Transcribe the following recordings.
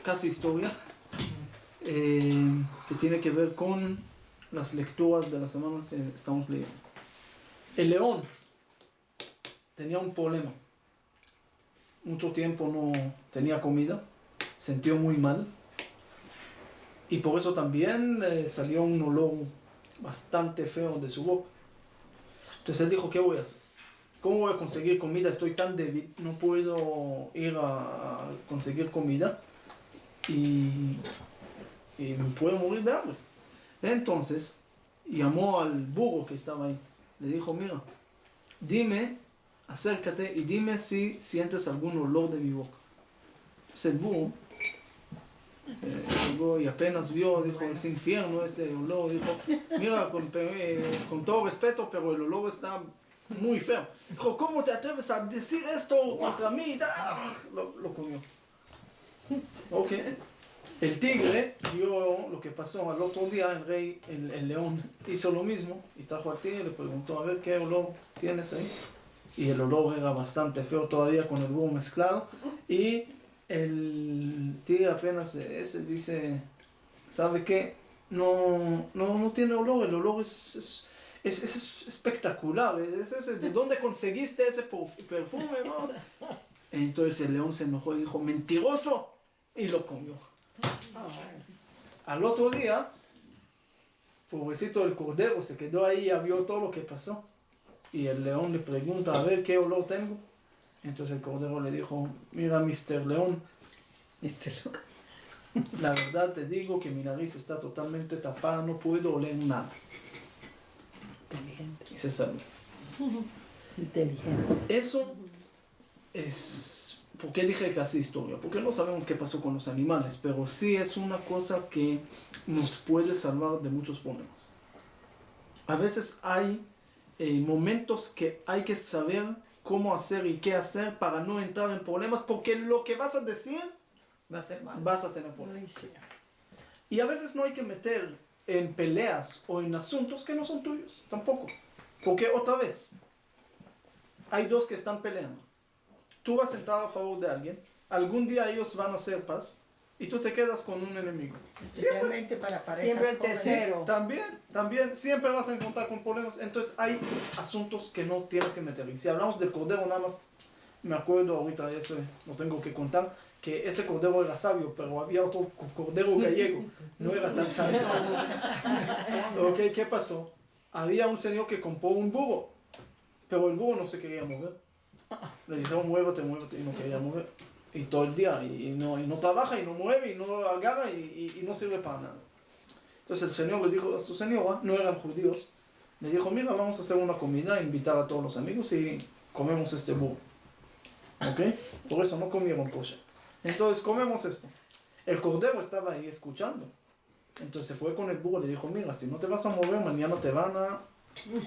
casi historia que tiene que ver con las lecturas de la semana que estamos leyendo. El león tenía un problema. Mucho tiempo no tenía comida, sintió muy mal y por eso también salió un olor bastante feo de su boca. Entonces él dijo, ¿qué voy a hacer? ¿Cómo voy a conseguir comida? Estoy tan débil, no puedo ir a conseguir comida y me puedo morir de hambre. Entonces llamó al burro que estaba ahí, le dijo, mira, dime, acércate y dime si sientes algún olor de mi boca. Entonces el burro llegó y apenas vio, dijo, es infierno este olor, dijo, mira, con todo respeto, pero el olor está muy feo. Dijo, ¿cómo te atreves a decir esto contra mí? Lo comió. Ok. El tigre vio lo que pasó al otro día, el león hizo lo mismo y trajo al tigre y le preguntó, a ver, ¿qué olor tienes ahí? Y el olor era bastante feo todavía con el burro mezclado. Y el tigre apenas dice, ¿sabe qué? No tiene olor, el olor es espectacular, ¿de dónde conseguiste ese perfume? ¿No? Entonces el león se enojó y dijo, mentiroso, y lo comió. Al otro día, pobrecito el cordero se quedó ahí y vio todo lo que pasó. Y el león le pregunta, a ver, ¿qué olor tengo? Entonces el cordero le dijo, mira, Mr. León, la verdad te digo que mi nariz está totalmente tapada, no puedo oler nada. Inteligente. Y se salió. Inteligente. Eso es... ¿Por qué dije casi historia? Porque no sabemos qué pasó con los animales, pero sí es una cosa que nos puede salvar de muchos problemas. A veces hay momentos que hay que saber cómo hacer y qué hacer para no entrar en problemas, porque lo que vas a decir Va a ser malo. vas a tener problemas. Y a veces no hay que meter en peleas o en asuntos que no son tuyos, tampoco. Porque otra vez, hay dos que están peleando. Tú vas a estar a favor de alguien, algún día ellos van a hacer paz y tú te quedas con un enemigo. Especialmente para parejas Siempre el jóvenes. tercero. También, siempre vas a encontrar con problemas. Entonces hay asuntos que no tienes que meter. Y si hablamos del cordero, nada más me acuerdo ahorita, ese lo tengo que contar, que ese cordero era sabio, pero había otro cordero gallego, no era tan sabio. Ok, ¿qué pasó? Había un señor que compró un burro, pero el burro no se quería mover. Le dijeron muévete, y no quería mover. Y todo el día, y no trabaja, y no mueve, y no agarra, y no sirve para nada. Entonces el señor le dijo a su señora, no eran judíos, le dijo, mira, vamos a hacer una comida, invitar a todos los amigos y comemos este burro. ¿Ok? Por eso no comieron kosher. Entonces comemos esto. El cordero estaba ahí escuchando. Entonces se fue con el burro y le dijo, mira, si no te vas a mover, mañana te van a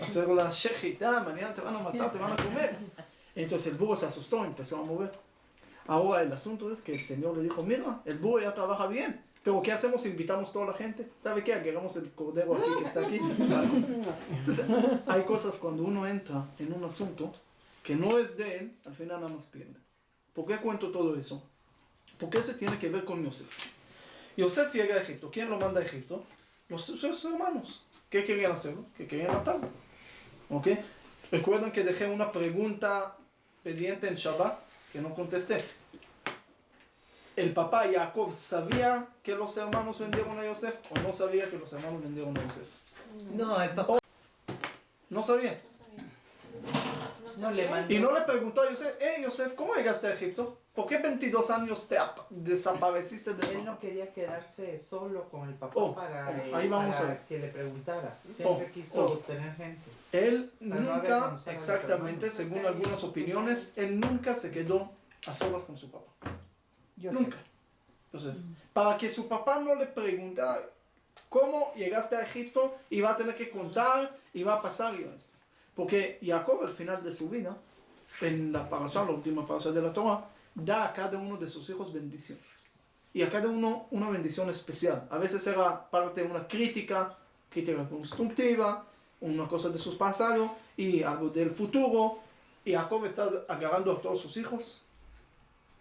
hacer la shejita, mañana te van a matar, te van a comer. Entonces el burro se asustó y empezó a mover. Ahora el asunto es que el señor le dijo, mira, el burro ya trabaja bien, pero ¿qué hacemos? Invitamos a toda la gente. ¿Sabe qué? Agarramos el cordero aquí que está aquí. Entonces, hay cosas cuando uno entra en un asunto que no es de él, al final nada más pierde. ¿Por qué cuento todo eso? Porque se tiene que ver con Yosef. Yosef llega a Egipto. ¿Quién lo manda a Egipto? Sus hermanos. ¿Qué querían hacer? ¿Qué querían matarlo? ¿Ok? Recuerdan que dejé una pregunta pendiente en Shabbat que no contesté. ¿El papá Jacob sabía que los hermanos vendieron a Yosef o no sabía que los hermanos vendieron a Yosef? No, el papá. No sabía. No le mandó. Y no le preguntó a Yosef, Yosef, ¿cómo llegaste a Egipto? ¿Por qué 22 años te desapareciste de Él no quería quedarse solo con el papá Oh, para, ahí vamos para a ver. que le preguntara. Siempre quiso tener gente. Él Para no nunca, avergonzar a los exactamente, hermanos. según algunas opiniones, él nunca se quedó a solas con su papá. Yo Nunca. Entonces, para que su papá no le preguntara cómo llegaste a Egipto, iba a tener que contar, iba a pasar y eso. Porque Jacob al final de su vida, en la parasha, la última parasha de la Torah, da a cada uno de sus hijos bendiciones. Y a cada uno una bendición especial. A veces era parte de una crítica constructiva, una cosa de sus pasados y algo del futuro. Y Jacob está agarrando a todos sus hijos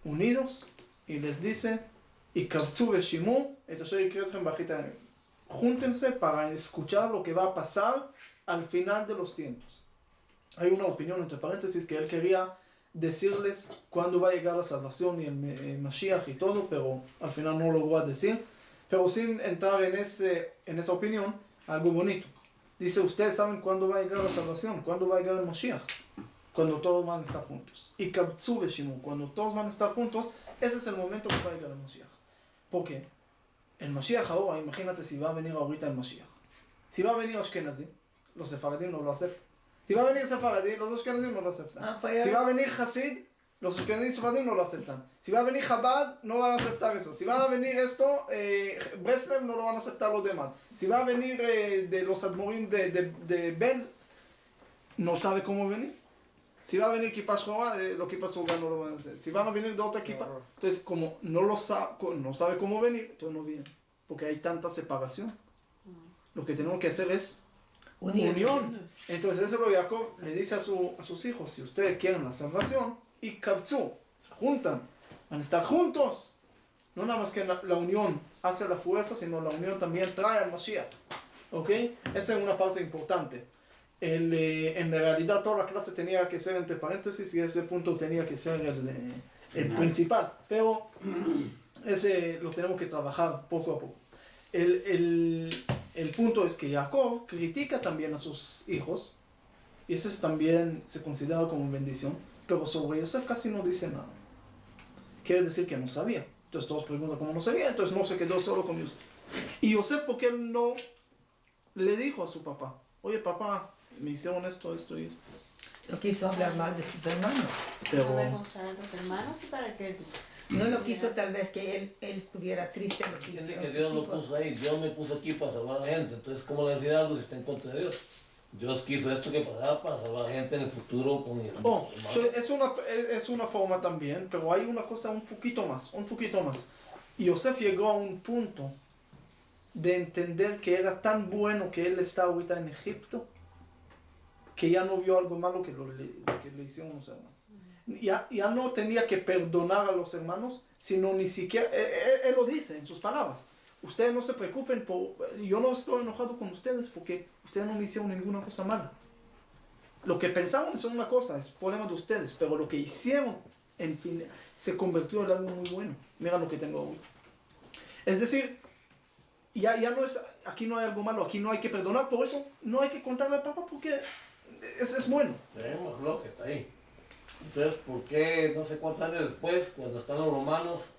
unidos y les dice, y קבצו ושימו את אשר יקרה אתכם באחרית הימים. Júntense para escuchar lo que va a pasar al final de los tiempos. Hay una opinión entre paréntesis que él quería decirles cuándo va a llegar la salvación y el Mashiach y todo, pero al final no logró decir. Pero sin entrar en esa opinión, algo bonito. Dice, ustedes saben cuándo va a llegar la salvación, cuándo va a llegar el Mashiach. Cuando todos van a estar juntos. Y Kabtzu Veshimu, cuando todos van a estar juntos, ese es el momento que va a llegar el Mashiach. ¿Por qué? El Mashiach ahora, imagínate si va a venir ahorita el Mashiach. Si va a venir Ashkenazi, los sefaradín no lo aceptan. Si va a venir Sefaradí, los Ashkenazim no lo aceptan. Si va a venir Hasid, los Ashkenazim y Sefaradí no lo aceptan. Si va a venir Chabad, no van a aceptar eso. Si va a venir esto, Breslev no lo van a aceptar los demás. Si va a venir de los Admorim de Benz, no sabe cómo venir. Si va a venir Kippah Shchora, los Kippah Shchora no lo van a hacer. Si van a venir de otra Kippah, entonces como no sabe cómo venir, entonces no viene. Porque hay tanta separación. Lo que tenemos que hacer es unión. Entonces eso lo Jacob le dice a sus hijos, si ustedes quieren la salvación, y Kavtzu, se juntan, van a estar juntos. No nada más que la unión hace la fuerza, sino la unión también trae al Mashiach. ¿Ok? Esa es una parte importante. En realidad toda la clase tenía que ser entre paréntesis y ese punto tenía que ser el principal. Pero ese lo tenemos que trabajar poco a poco. El punto es que Jacob critica también a sus hijos y eso también se considera como bendición, pero sobre Yosef casi no dice nada. Quiere decir que no sabía. Entonces todos preguntan cómo no sabía, entonces no se quedó solo con Yosef. Y Yosef, ¿por qué no le dijo a su papá? Oye papá, me hicieron esto y esto. No quiso hablar mal de sus hermanos. Pero avergonzar a los hermanos y para que no lo quiso tal vez que él estuviera triste. Lo que Entiende que Dios lo puso ahí, Dios me puso aquí para salvar a la gente, entonces ¿cómo le decir algo si está en contra de Dios? Dios quiso esto que pasara para salvar a la gente en el futuro con el entonces es una forma también, pero hay una cosa un poquito más. Y Yosef llegó a un punto de entender que era tan bueno que él está ahorita en Egipto, que ya no vio algo malo que le hicieron los hermanos. Ya no tenía que perdonar a los hermanos, sino ni siquiera, él lo dice en sus palabras. Ustedes no se preocupen, yo no estoy enojado con ustedes porque ustedes no me hicieron ninguna cosa mala. Lo que pensaron es una cosa, es problema de ustedes, pero lo que hicieron, en fin, se convirtió en algo muy bueno. Mira lo que tengo hoy. Es decir, ya no es, aquí no hay algo malo, aquí no hay que perdonar, por eso no hay que contarle al papá porque es bueno. Tenemos lo que está ahí. Entonces, ¿por qué no sé cuántos años después, cuando están los romanos,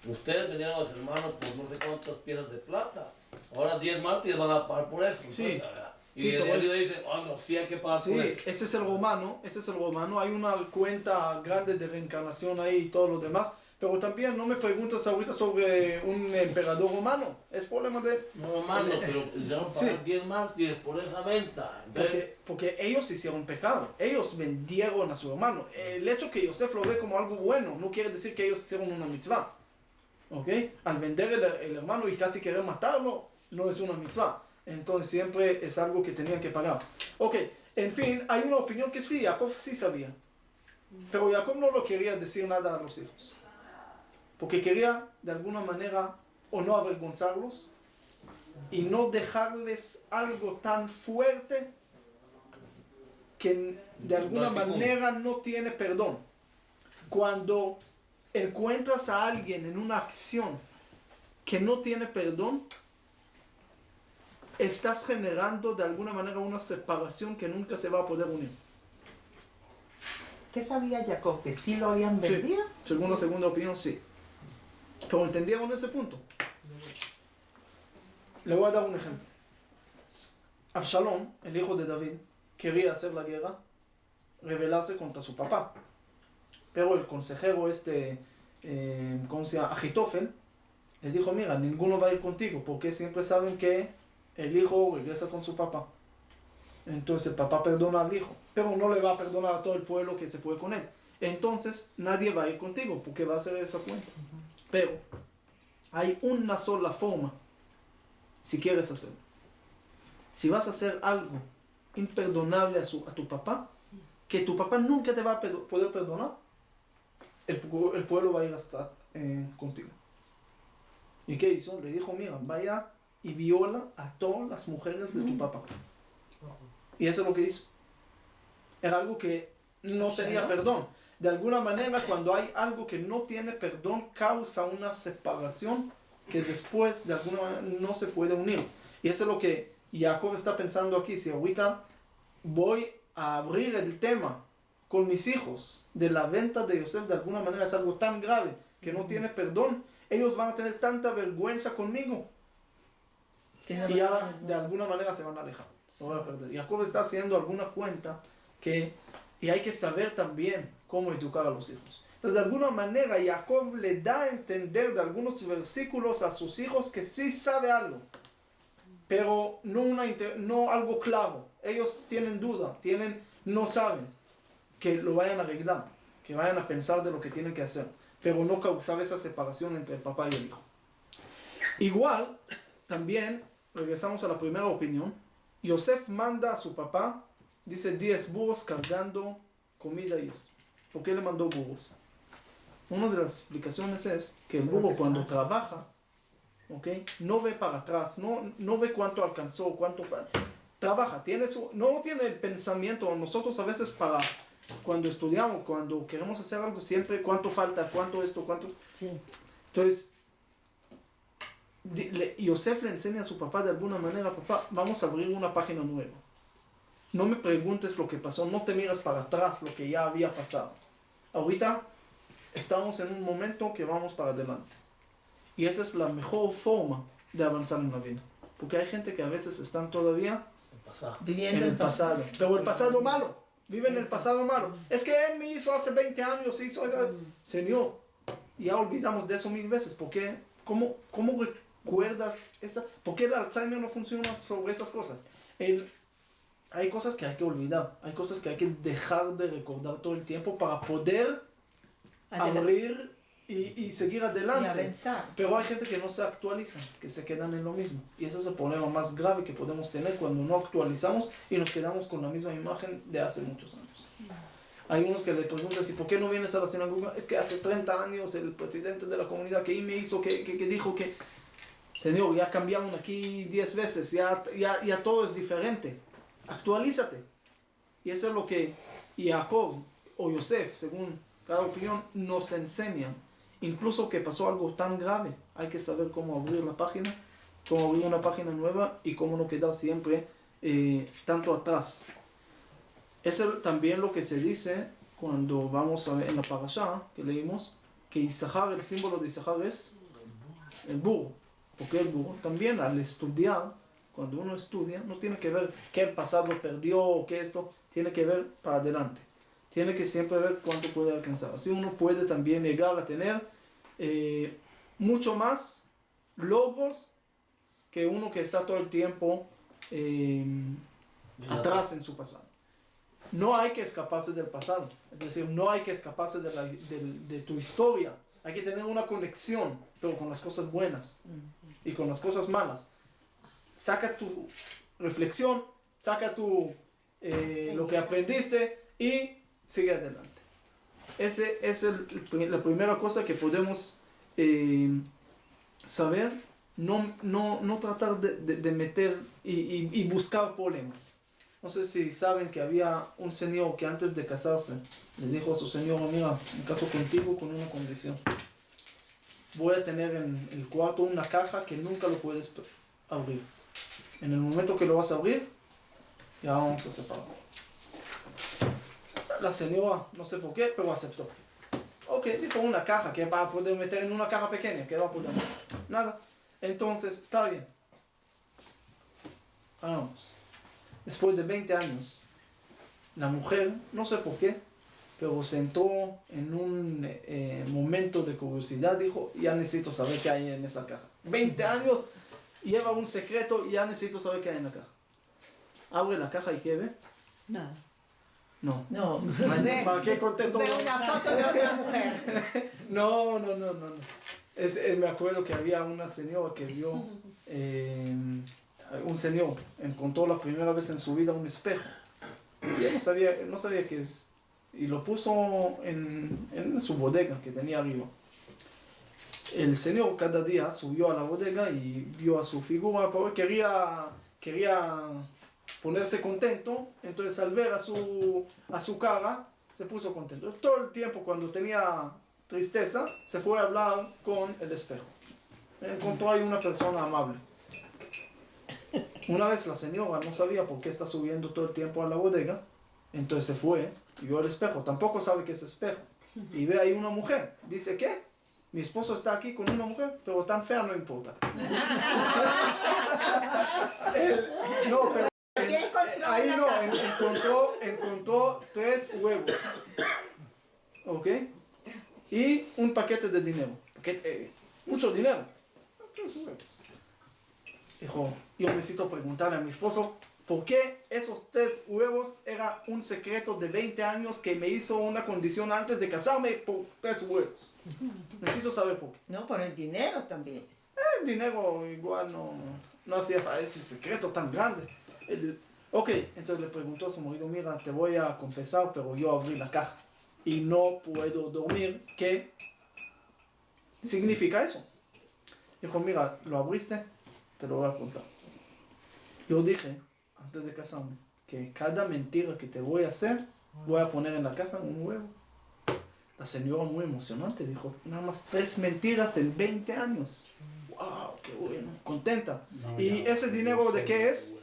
ustedes vendieron a los hermanos por no sé cuántas piezas de plata? Ahora 10 mártires van a pagar por eso. Sí. Entonces, Sí, y él le dice, no, sí hay que pagar sí, por eso. ese es el romano, hay una cuenta grande de reencarnación ahí y todo lo demás, pero también no me preguntas ahorita sobre un emperador romano, es problema de... No, romano, pero ya no pagar 10 mártires por esa venta. Entonces, Porque ellos hicieron pecado, ellos vendieron a su hermano. El hecho que Yosef lo ve como algo bueno no quiere decir que ellos hicieron una mitzvah. ¿Ok? Al vender el hermano y casi querer matarlo, no es una mitzvah. Entonces siempre es algo que tenían que pagar. Ok, en fin, hay una opinión que sí, Jacob sí sabía. Pero Jacob no lo quería decir nada a los hijos. Porque quería de alguna manera o no avergonzarlos y no dejarles algo tan fuerte que de alguna manera no tiene perdón. Cuando encuentras a alguien en una acción que no tiene perdón, estás generando de alguna manera una separación que nunca se va a poder unir. ¿Qué sabía Jacob? ¿Que sí lo habían vendido? Sí, según la segunda opinión, sí. Pero entendieron ese punto. Le voy a dar un ejemplo. Absalón, el hijo de David, quería hacer la guerra, rebelarse contra su papá. Pero el consejero ¿cómo se llama? Ahitofel, le dijo, mira, ninguno va a ir contigo, porque siempre saben que el hijo regresa con su papá. Entonces el papá perdona al hijo, pero no le va a perdonar a todo el pueblo que se fue con él. Entonces nadie va a ir contigo, porque va a hacer esa cuenta. Pero hay una sola forma, si quieres hacerlo. Si vas a hacer algo imperdonable a tu papá, que tu papá nunca te va a poder perdonar, el pueblo va a ir a estar contigo. ¿Y qué hizo? Le dijo, mira, vaya y viola a todas las mujeres de tu papá. Y eso es lo que hizo. Era algo que no tenía perdón. De alguna manera, cuando hay algo que no tiene perdón, causa una separación que después de alguna manera no se puede unir. Y eso es lo que Jacob está pensando aquí. Si ahorita voy a abrir el tema con mis hijos de la venta de Yosef, de alguna manera es algo tan grave que no tiene perdón, ellos van a tener tanta vergüenza conmigo. Y ya de alguna manera se van a alejar. No van a perder. Jacob está haciendo alguna cuenta y hay que saber también cómo educar a los hijos. Entonces, de alguna manera, Jacob le da a entender de algunos versículos a sus hijos que sí sabe algo, pero no algo claro. Ellos tienen duda, no saben, que lo vayan a arreglar, que vayan a pensar de lo que tienen que hacer, pero no causar esa separación entre el papá y el hijo. Igual, también, regresamos a la primera opinión, Yosef manda a su papá, dice 10 burros cargando comida y esto. ¿Por qué le mandó burros? Una de las explicaciones es que el burro cuando trabaja, ¿okay? No ve para atrás, no ve cuánto alcanzó, trabaja, no tiene el pensamiento. Nosotros a veces cuando estudiamos, cuando queremos hacer algo, siempre cuánto falta, cuánto esto, cuánto. Sí. Entonces, Yosef le enseña a su papá de alguna manera, papá, vamos a abrir una página nueva. No me preguntes lo que pasó, no te miras para atrás lo que ya había pasado. Ahorita estamos en un momento que vamos para adelante. Y esa es la mejor forma de avanzar en la vida. Porque hay gente que a veces están todavía viviendo en el pasado. Pero el pasado malo. Vive en el pasado malo. Es que él me hizo hace 20 años, hizo eso. Señor, ya olvidamos de eso 1000 veces. ¿Por qué? ¿Cómo recuerdas esa? ¿Por qué el Alzheimer no funciona sobre esas cosas? Hay cosas que hay que olvidar. Hay cosas que hay que dejar de recordar todo el tiempo para poder abrir y seguir adelante. Y avanzar. Pero hay gente que no se actualiza, que se quedan en lo mismo. Y ese es el problema más grave que podemos tener cuando no actualizamos y nos quedamos con la misma imagen de hace muchos años. Hay unos que le preguntan, ¿y por qué no vienes a la sinagoga? Es que hace 30 años el presidente de la comunidad que me hizo, que dijo que... Señor, ya cambiaron aquí 10 veces, ya todo es diferente. Actualízate. Y eso es lo que Jacob o Yosef, según cada opinión, nos enseñan. Incluso que pasó algo tan grave, hay que saber cómo abrir la página, cómo abrir una página nueva y cómo no quedar siempre tanto atrás. Eso es también lo que se dice cuando vamos a ver en la parashá que leímos, que Isahar, el símbolo de Isahar es el burro. Porque el burro también al estudiar, cuando uno estudia, no tiene que ver qué el pasado perdió o qué esto, tiene que ver para adelante. Tiene que siempre ver cuánto puede alcanzar. Así uno puede también llegar a tener mucho más logros que uno que está todo el tiempo atrás en su pasado. No hay que escaparse del pasado. Es decir, no hay que escaparse de tu historia. Hay que tener una conexión, pero con las cosas buenas y con las cosas malas. Saca tu reflexión, saca lo que aprendiste y sigue adelante. Esa es la primera cosa que podemos saber. No tratar de meter y buscar problemas. No sé si saben que había un señor que antes de casarse le dijo a su señora, mira, me caso contigo con una condición. Voy a tener en el cuarto una caja que nunca lo puedes abrir. En el momento que lo vas a abrir, ya vamos a separar. La señora, no sé por qué, pero aceptó. Ok, dijo una caja, que va a poder meter en una caja pequeña, que va a poder meter. Nada. Entonces, está bien. Vamos. Después de 20 años, la mujer, no sé por qué, pero se entró en un momento de curiosidad, dijo, ya necesito saber qué hay en esa caja. 20 años, lleva un secreto, ya necesito saber qué hay en la caja. Abre la caja y ¿qué ve? Nada. No. ¿Para qué conté todo? Veo una foto de otra mujer. No. Me acuerdo que había una señora que vio, un señor encontró la primera vez en su vida un espejo. Y él no sabía qué es. Y lo puso en su bodega que tenía arriba. el señor cada día subió a la bodega y vio a su figura, porque quería ponerse contento, entonces al ver a su cara, se puso contento. Todo el tiempo cuando tenía tristeza, se fue a hablar con el espejo. Encontró ahí una persona amable. Una vez la señora no sabía por qué está subiendo todo el tiempo a la bodega, entonces se fue y vio el espejo, tampoco sabe que es espejo, y ve ahí una mujer, dice, ¿qué? Mi esposo está aquí con una mujer, pero tan fea no importa. No, pero ¿Qué encontró ahí en no, la casa? encontró 3 huevos, ¿ok? Y un paquete de dinero, mucho dinero, 3 huevos. Dijo, yo necesito preguntarle a mi esposo, ¿por qué esos 3 huevos era un secreto de 20 años que me hizo una condición antes de casarme por 3 huevos? Necesito saber por qué. No, por el dinero también. El dinero igual no hacía falta ese secreto tan grande. Ok, entonces le preguntó a su marido, mira, te voy a confesar, pero yo abrí la caja y no puedo dormir. ¿Qué significa eso? Dijo, mira, ¿lo abriste? Te lo voy a contar. Yo dije, antes de casarme, que cada mentira que te voy a hacer, voy a poner en la caja un huevo. La señora muy emocionante dijo, nada más 3 mentiras en 20 años. ¡Wow! ¡Qué bueno! Contenta. ¿Y ese dinero de qué es?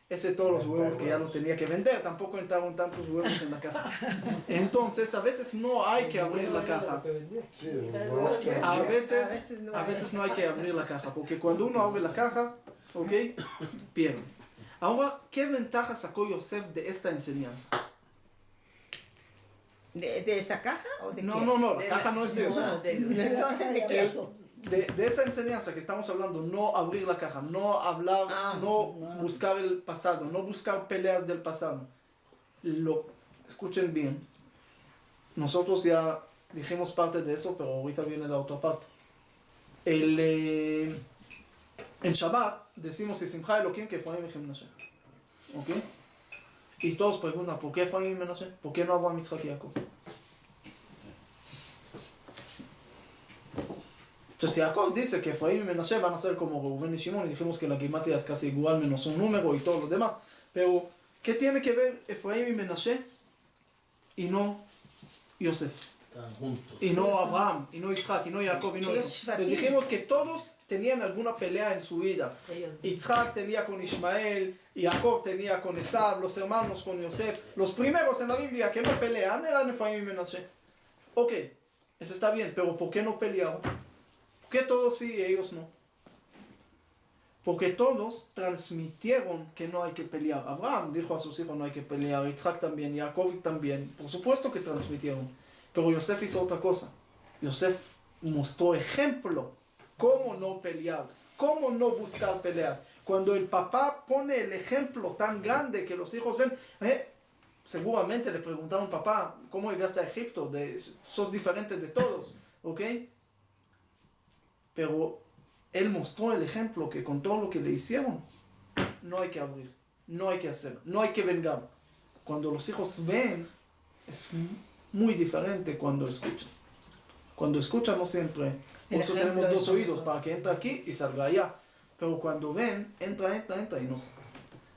Ese todos los huevos que ya los tenía que vender. Tampoco entraron tantos huevos en la caja. Entonces, a veces no hay que abrir la caja. A veces no hay que abrir la caja. Porque cuando uno abre la caja, ¿ok? Pierde. Ahora, ¿qué ventaja sacó Yosef de esta enseñanza? ¿De esta caja o de qué? No, la caja no es de eso. Entonces, ¿de qué? De esa enseñanza que estamos hablando, no abrir la caja, no hablar, no buscar el pasado, no buscar peleas del pasado. Escuchen bien, nosotros ya dijimos parte de eso, pero ahorita viene la otra parte. En Shabbat decimos Simcha Elokim que Efraim y Menashe. ¿Ok? Y todos preguntan, ¿por qué Efraim y Menashe? ¿Por qué no Abraham, Yitzhak y Jacob? Entonces Jacob dice que Efraim y Menashe van a ser como Reuben y Shimon, y dijimos que la gematria es casi igual menos un número y todo lo demás. Pero, ¿qué tiene que ver Efraim y Menashe y no Yosef? Están juntos. Y no Abraham, y no Yitzhak, y no Jacob, y no eso. Entonces dijimos que todos tenían alguna pelea en su vida. Yitzhak tenía con Ismael, y Jacob tenía con Esav, los hermanos con Yosef. Los primeros en la Biblia que no pelean eran Efraim y Menashe. Ok, eso está bien, pero ¿por qué no pelearon? ¿Por qué todos sí y ellos no? Porque todos transmitieron que no hay que pelear. Abraham dijo a sus hijos no hay que pelear, Yitzhak también, Jacob también. Por supuesto que transmitieron. Pero Yosef hizo otra cosa. Yosef mostró ejemplo. Cómo no pelear, cómo no buscar peleas. Cuando el papá pone el ejemplo tan grande que los hijos ven, seguramente le preguntaron, papá, ¿cómo llegaste a Egipto? Sos diferente de todos, ¿ok? Pero él mostró el ejemplo que con todo lo que le hicieron, no hay que abrir, no hay que hacer, no hay que vengar. Cuando los hijos ven, es muy diferente cuando escuchan. Cuando escuchan no siempre. Por eso tenemos 2 oídos, para que entre aquí y salga allá. Pero cuando ven, entra y no sale.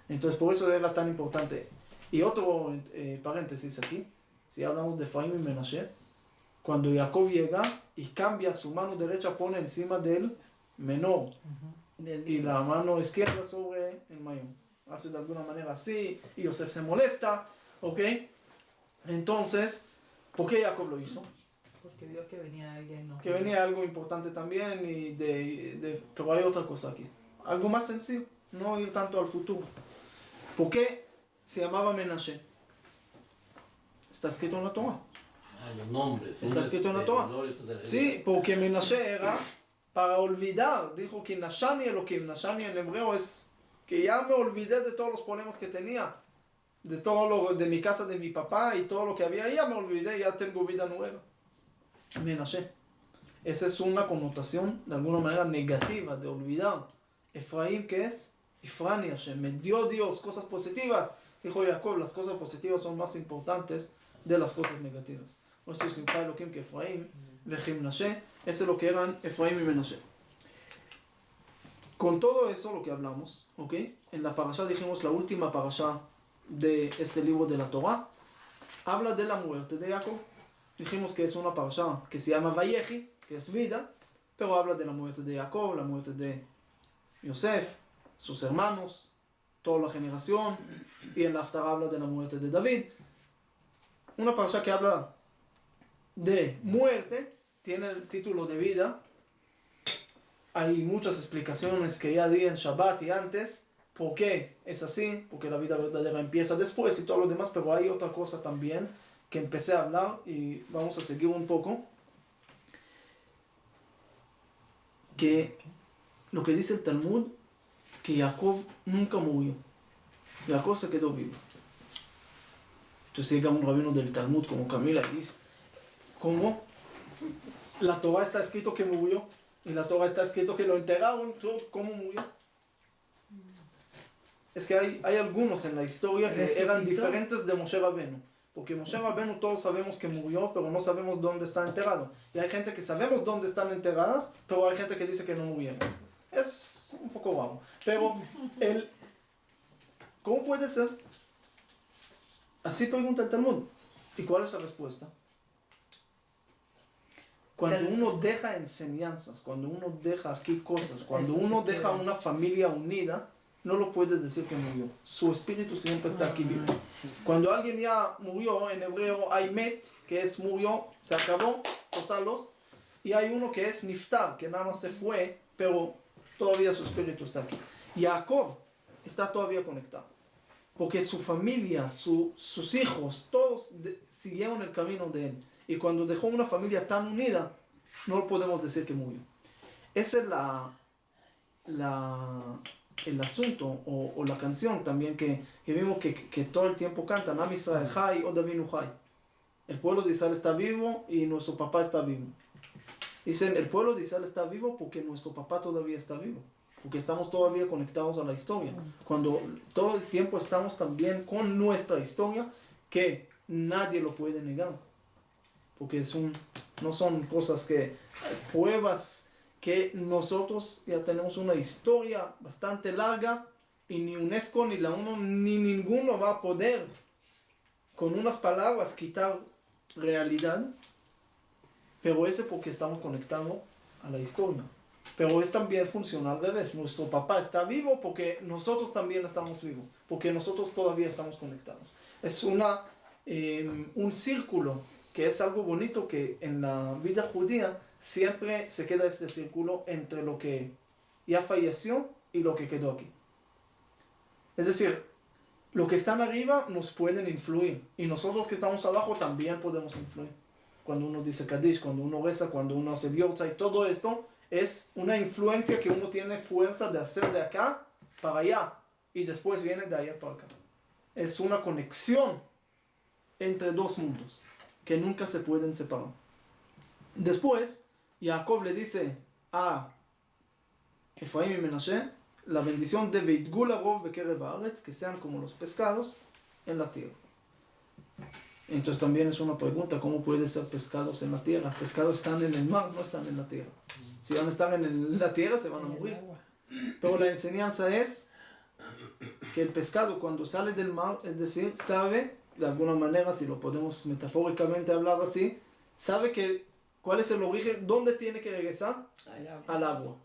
Entonces por eso era tan importante. Y otro paréntesis aquí, si hablamos de Efraim y Menashe, cuando Jacob llega y cambia su mano derecha, pone encima del menor y la mano izquierda sobre el mayor. Hace de alguna manera así y Yosef se molesta, ¿ok? Entonces, ¿por qué Jacob lo hizo? Porque vio que venía alguien. ¿No? Que venía algo importante también, pero hay otra cosa aquí. Algo más sencillo, no ir tanto al futuro. ¿Por qué se llamaba Menashe? Está escrito en la Torah. Los nombres. Está escrito en la Torah. Sí, porque Menashe era para olvidar. Dijo que Nashani Elohim. Nashani en hebreo es que ya me olvidé de todos los problemas que tenía. De todo lo de mi casa, de mi papá y todo lo que había. Ya me olvidé, ya tengo vida nueva. Menashe. Esa es una connotación de alguna manera negativa de olvidar. Efraín, ¿qué es? Ifrani Hashem. Me dio Dios cosas positivas. Dijo Jacob, las cosas positivas son más importantes de las cosas negativas. Por eso Simcha Elokim que Efraim, Vejim Menashe, Ese es lo que eran Efraín y Menashe. Con todo eso, lo que hablamos, ¿ok? En la parashá dijimos, la última parashá de este libro de la Torah, habla de la muerte de Jacob. Dijimos que es una parashá que se llama Vayechi, que es vida, pero habla de la muerte de Jacob, la muerte de Yosef, sus hermanos, toda la generación, y en la Haftarah habla de la muerte de David. Una parashá que habla de muerte, tiene el título de vida. Hay muchas explicaciones que ya di en Shabbat y antes, por qué es así, porque la vida verdadera empieza después y todo lo demás, pero hay otra cosa también que empecé a hablar y vamos a seguir un poco, que lo que dice el Talmud, que Jacob nunca murió, Jacob se quedó vivo. Entonces llega un rabino del Talmud como Camila y dice, ¿cómo? La Torah está escrito que murió y la Torah está escrito que lo enterraron, ¿cómo murió? Es que hay algunos en la historia que eran diferentes de Moshe Rabenu. Porque Moshe Rabenu todos sabemos que murió, pero no sabemos dónde está enterrado. Y hay gente que sabemos dónde están enterradas, pero hay gente que dice que no murieron. Es un poco raro. Pero, ¿cómo puede ser? Así pregunta el Talmud. ¿Y cuál es la respuesta? Cuando uno deja enseñanzas, cuando uno deja aquí cosas, cuando uno deja una familia unida, no lo puedes decir que murió. Su espíritu siempre está aquí vivo. Cuando alguien ya murió, en hebreo hay met, que es murió, se acabó, totalos, y hay uno que es niftar, que nada más se fue, pero todavía su espíritu está aquí. Jacob está todavía conectado, porque su familia, sus hijos, todos siguieron el camino de él. Y cuando dejó una familia tan unida, no lo podemos decir que murió. Ese es el asunto o la canción también que vimos que todo el tiempo cantan Am Israel Chai o Davinu Chai. El pueblo de Israel está vivo y nuestro papá está vivo. Dicen, el pueblo de Israel está vivo porque nuestro papá todavía está vivo, porque estamos todavía conectados a la historia. Cuando todo el tiempo estamos también con nuestra historia, que nadie lo puede negar, porque no son cosas que, pruebas que nosotros ya tenemos una historia bastante larga y ni UNESCO, ni la ONU, ni ninguno va a poder con unas palabras quitar realidad, pero ese porque estamos conectados a la historia. Pero es también funciona al revés. Nuestro papá está vivo porque nosotros también estamos vivos, porque nosotros todavía estamos conectados. Es un círculo que es algo bonito, que en la vida judía siempre se queda este círculo entre lo que ya falleció y lo que quedó aquí. Es decir, lo que están arriba nos pueden influir y nosotros que estamos abajo también podemos influir. Cuando uno dice Kaddish, cuando uno reza, cuando uno hace Yortzai, y todo esto es una influencia que uno tiene fuerza de hacer de acá para allá y después viene de allá para acá. Es una conexión entre dos mundos que nunca se pueden separar. Después, Jacob le dice a Efraín y Menashe la bendición de Veitgul Arov Bekerev Haaretz, que sean como los pescados en la tierra. Entonces también es una pregunta, ¿cómo pueden ser pescados en la tierra? Pescados están en el mar, no están en la tierra. Si van a estar en la tierra se van a morir. Pero la enseñanza es que el pescado cuando sale del mar, es decir, sabe, de alguna manera, si lo podemos metafóricamente hablar así, sabe cuál es el origen, dónde tiene que regresar al agua,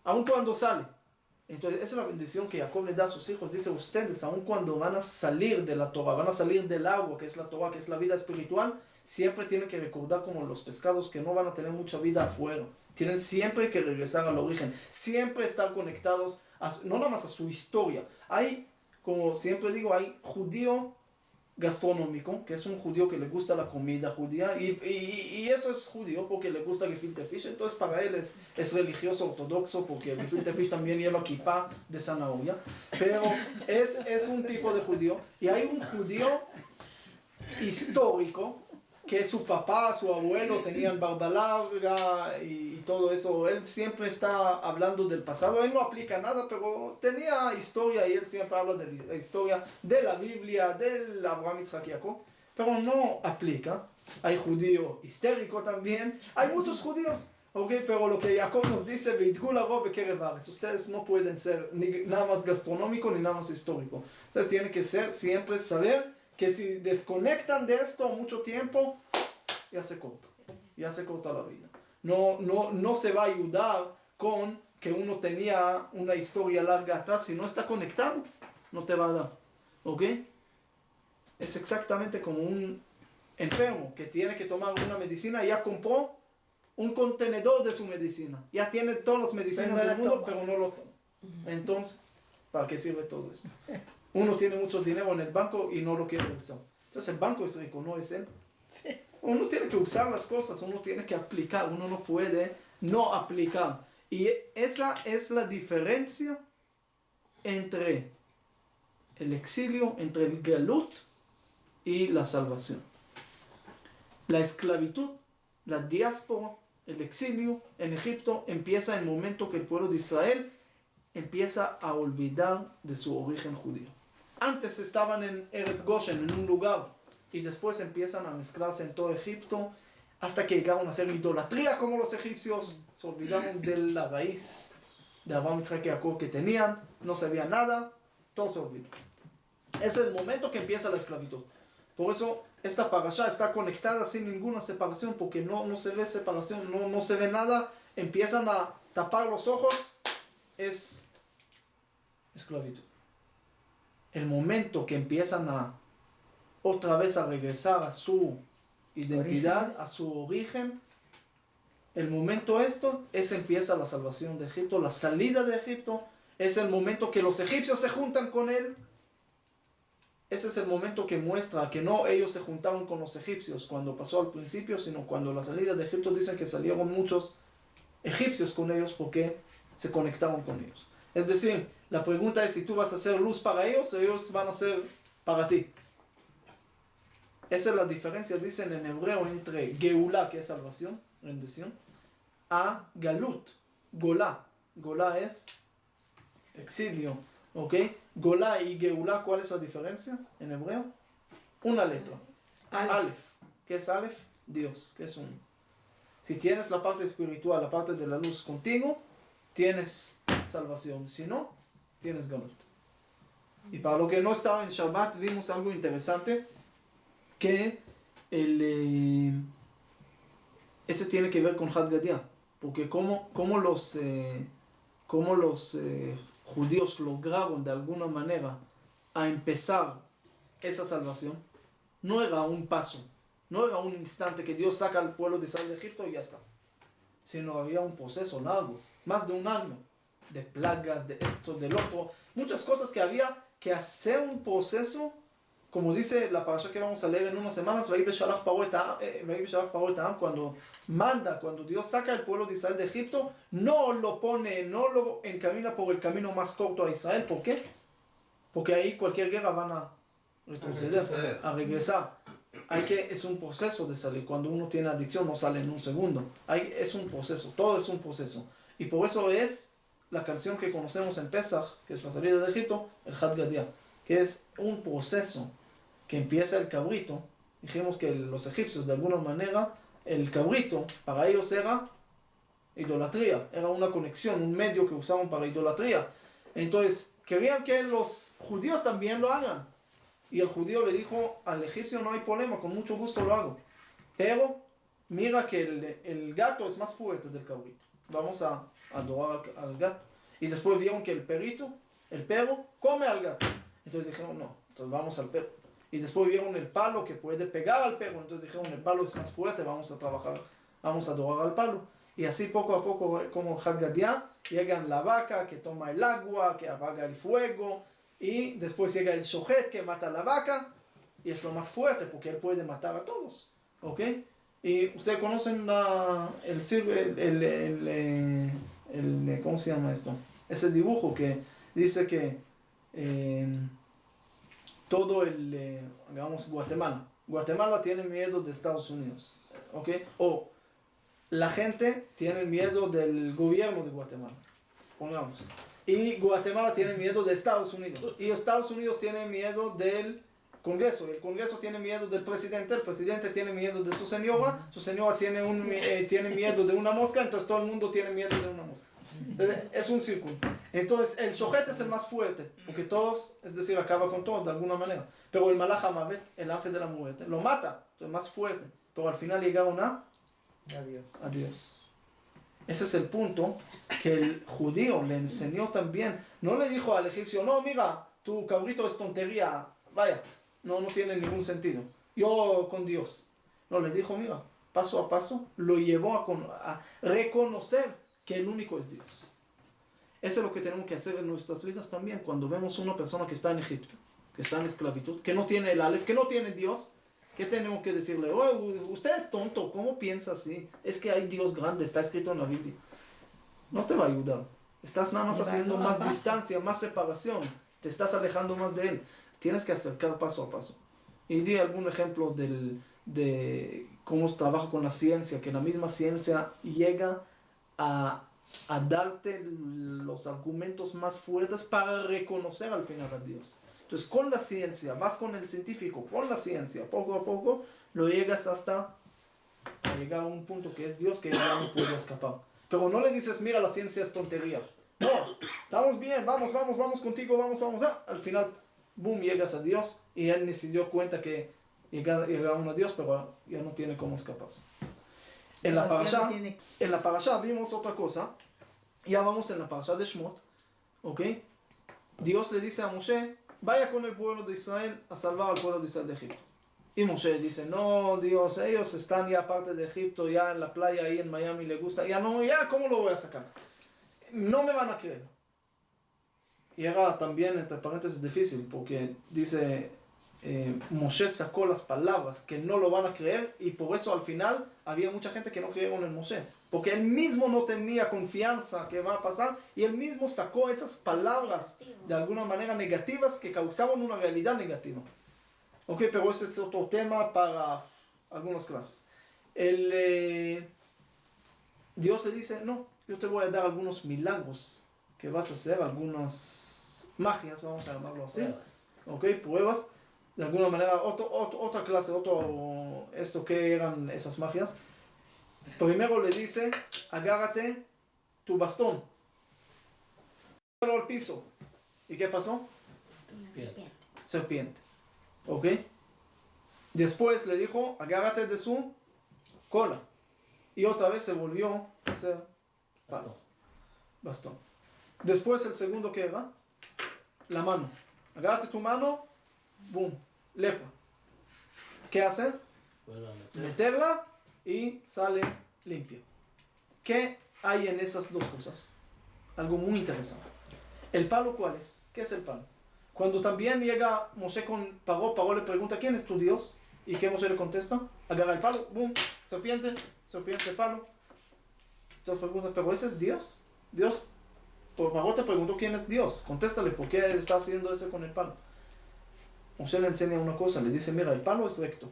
aun cuando sale. Entonces esa es la bendición que Jacob le da a sus hijos. Dice, ustedes, aun cuando van a salir de la Torah, van a salir del agua, que es la Torah, que es la vida espiritual, siempre tienen que recordar como los pescados que no van a tener mucha vida afuera. Tienen siempre que regresar al origen, siempre estar conectados, no nada más a su historia. Hay, como siempre digo, hay judío gastronómico, que es un judío que le gusta la comida judía, y eso es judío porque le gusta gefilte fish, entonces para él es religioso ortodoxo porque el gefilte fish también lleva kippah de zanahoria, pero es un tipo de judío. Y hay un judío histórico que su papá, su abuelo tenían barba larga y todo eso. Él siempre está hablando del pasado. Él no aplica nada, pero tenía historia y él siempre habla de la historia de la Biblia, del Abraham, Yitzhak y Jacob, pero no aplica. Hay judío histérico también. Hay muchos judíos. Ok, pero lo que Jacob nos dice, "Veitgul arov bekerev haaretz", ustedes no pueden ser ni nada más gastronómico ni nada más histórico. Ustedes tienen que ser, siempre saber que si desconectan de esto mucho tiempo, ya se corta la vida. No se va a ayudar con que uno tenía una historia larga atrás. Si no está conectado, no te va a dar. ¿Ok? Es exactamente como un enfermo que tiene que tomar una medicina y ya compró un contenedor de su medicina. Ya tiene todas las medicinas del mundo, pero no lo toma. Entonces, ¿para qué sirve todo eso? Uno tiene mucho dinero en el banco y no lo quiere usar. Entonces el banco es rico, no es él. Uno tiene que usar las cosas, uno tiene que aplicar, uno no puede no aplicar. Y esa es la diferencia entre el exilio, entre el galut y la salvación. La esclavitud, la diáspora, el exilio en Egipto empieza en el momento que el pueblo de Israel empieza a olvidar de su origen judío. Antes estaban en Eretz Goshen, en un lugar, y después empiezan a mezclarse en todo Egipto, hasta que llegaron a hacer idolatría como los egipcios, se olvidaron de la raíz de Abraham, Isaac y Jacob que tenían, no sabían nada, todo se olvidó. Es el momento que empieza la esclavitud. Por eso esta parashá está conectada sin ninguna separación, porque no se ve separación, no se ve nada, empiezan a tapar los ojos, es esclavitud. El momento que empiezan a otra vez a regresar a su identidad, Orígenes. a su origen, el momento empieza la salvación de Egipto, la salida de Egipto, es el momento que los egipcios se juntan con él. Ese es el momento que muestra que no ellos se juntaron con los egipcios cuando pasó al principio, sino cuando la salida de Egipto dicen que salieron muchos egipcios con ellos porque se conectaron con ellos. Es decir, la pregunta es si tú vas a hacer luz para ellos o ellos van a ser para ti. Esa es la diferencia, dicen en hebreo, entre Geulá, que es salvación, rendición, a Galut, Golá. Golá es exilio, ¿ok? Golá y Geulá, ¿cuál es la diferencia en hebreo? Una letra. Aleph. ¿Qué es Aleph? Dios, que es uno. Si tienes la parte espiritual, la parte de la luz contigo, tienes salvación. Si no, tienes Galut. Y para lo que no estaba en Shabbat, vimos algo interesante, que ese tiene que ver con Had Gadia, porque como los judíos lograron de alguna manera a empezar esa salvación, no era un paso, no era un instante que Dios saca al pueblo de Israel de Egipto y ya está, sino había un proceso largo, más de un año, de plagas, de esto, del otro, muchas cosas que había que hacer un proceso. Como dice la parasha que vamos a leer en unas semanas, cuando Dios saca al pueblo de Israel de Egipto, no lo encamina por el camino más corto a Israel. ¿Por qué? Porque ahí cualquier guerra van a retroceder, a regresar. Es un proceso de salir. Cuando uno tiene adicción no sale en un segundo. Es un proceso, todo es un proceso. Y por eso es la canción que conocemos en Pesach, que es la salida de Egipto, el Had Gadia, que es un proceso que empieza el cabrito. Dijimos que los egipcios de alguna manera, el cabrito para ellos era idolatría, era una conexión, un medio que usaban para idolatría. Entonces querían que los judíos también lo hagan, y el judío le dijo al egipcio: no hay problema, con mucho gusto lo hago, pero mira que el gato es más fuerte del cabrito, vamos a adorar al gato. Y después vieron que el perro come al gato. Entonces dijeron: no, entonces vamos al perro. Y después vieron el palo que puede pegar al perro. Entonces dijeron: el palo es más fuerte, vamos a trabajar, vamos a adorar al palo. Y así poco a poco, como Had Gadia, llegan la vaca que toma el agua, que apaga el fuego. Y después llega el shochet que mata a la vaca. Y es lo más fuerte porque él puede matar a todos. ¿Ok? Y ustedes conocen ¿cómo se llama esto? Ese dibujo que dice que digamos Guatemala tiene miedo de Estados Unidos, ¿ok? O la gente tiene miedo del gobierno de Guatemala, pongamos. Y Guatemala tiene miedo de Estados Unidos. Y Estados Unidos tiene miedo del Congreso, y el Congreso tiene miedo del presidente, el presidente tiene miedo de su señora tiene, tiene miedo de una mosca, entonces todo el mundo tiene miedo de una mosca. Entonces, es un círculo. Entonces el Shohet es el más fuerte, porque todos, es decir, acaba con todos de alguna manera. Pero el Malach HaMavet, el ángel de la muerte, lo mata, es más fuerte, pero al final llegaron a Dios. Ese es el punto que el judío le enseñó también. No le dijo al egipcio, no, mira, tu cabrito es tontería, vaya, no tiene ningún sentido. Yo con Dios. No, le dijo, mira, paso a paso, lo llevó a reconocer que el único es Dios. Eso es lo que tenemos que hacer en nuestras vidas también. Cuando vemos una persona que está en Egipto, que está en esclavitud, que no tiene el Aleph, que no tiene Dios, ¿qué tenemos que decirle? Oh, usted es tonto, ¿cómo piensa así? Es que hay Dios grande, está escrito en la Biblia. No te va a ayudar. Estás nada más haciendo más distancia, más separación. Te estás alejando más de Él. Tienes que acercar paso a paso. Y di algún ejemplo de cómo trabaja con la ciencia, que la misma ciencia llega a darte los argumentos más fuertes para reconocer al final a Dios. Entonces con la ciencia, vas con el científico, con la ciencia, poco a poco, lo llegas hasta llegar a un punto que es Dios, que ya no puede escapar. Pero no le dices, mira, la ciencia es tontería. No, estamos bien, vamos contigo, vamos. Al final, boom, llegas a Dios y él ni se dio cuenta que llegaron a Dios, pero ya no tiene cómo escaparse. En la parashá vimos otra cosa. Ya vamos en la parashá de Shmot, ¿ok? Dios le dice a Moshe, vaya con el pueblo de Israel a salvar al pueblo de Israel de Egipto. Y Moshe dice, no, Dios, ellos están ya aparte de Egipto, ya en la playa, ahí en Miami, le gusta, ya ¿cómo lo voy a sacar? No me van a creer. Y era también, entre paréntesis, difícil, porque dice, Moshe sacó las palabras que no lo van a creer, y por eso al final había mucha gente que no creyeron en Moshe, porque él mismo no tenía confianza que va a pasar, y él mismo sacó esas palabras de alguna manera negativas que causaban una realidad negativa. Ok, pero ese es otro tema para algunas clases. Dios le dice, no, yo te voy a dar algunos milagros que vas a hacer, algunas magias, vamos a llamarlo así. Ok, pruebas. De alguna manera, otra clase, esto que eran esas magias. Primero le dice, agárrate tu bastón. Al piso. ¿Y qué pasó? Una serpiente. Serpiente. ¿Ok? Después le dijo, agárrate de su cola. Y otra vez se volvió a hacer palo. Bastón. Después el segundo que era, la mano. Agárrate tu mano, boom, lepra. ¿Qué hace? Meterla y sale limpia. ¿Qué hay en esas dos cosas? Algo muy interesante. ¿El palo cuál es? ¿Qué es el palo? Cuando también llega Moshe con Paró le pregunta, ¿quién es tu Dios? ¿Y qué Moshe le contesta? Agarra el palo, boom, serpiente, palo. Entonces pregunta, ¿pero ese es Dios? Dios, Paró te preguntó quién es Dios. Contéstale, ¿por qué está haciendo eso con el palo? Moshe le enseña una cosa, le dice, mira, el palo es recto.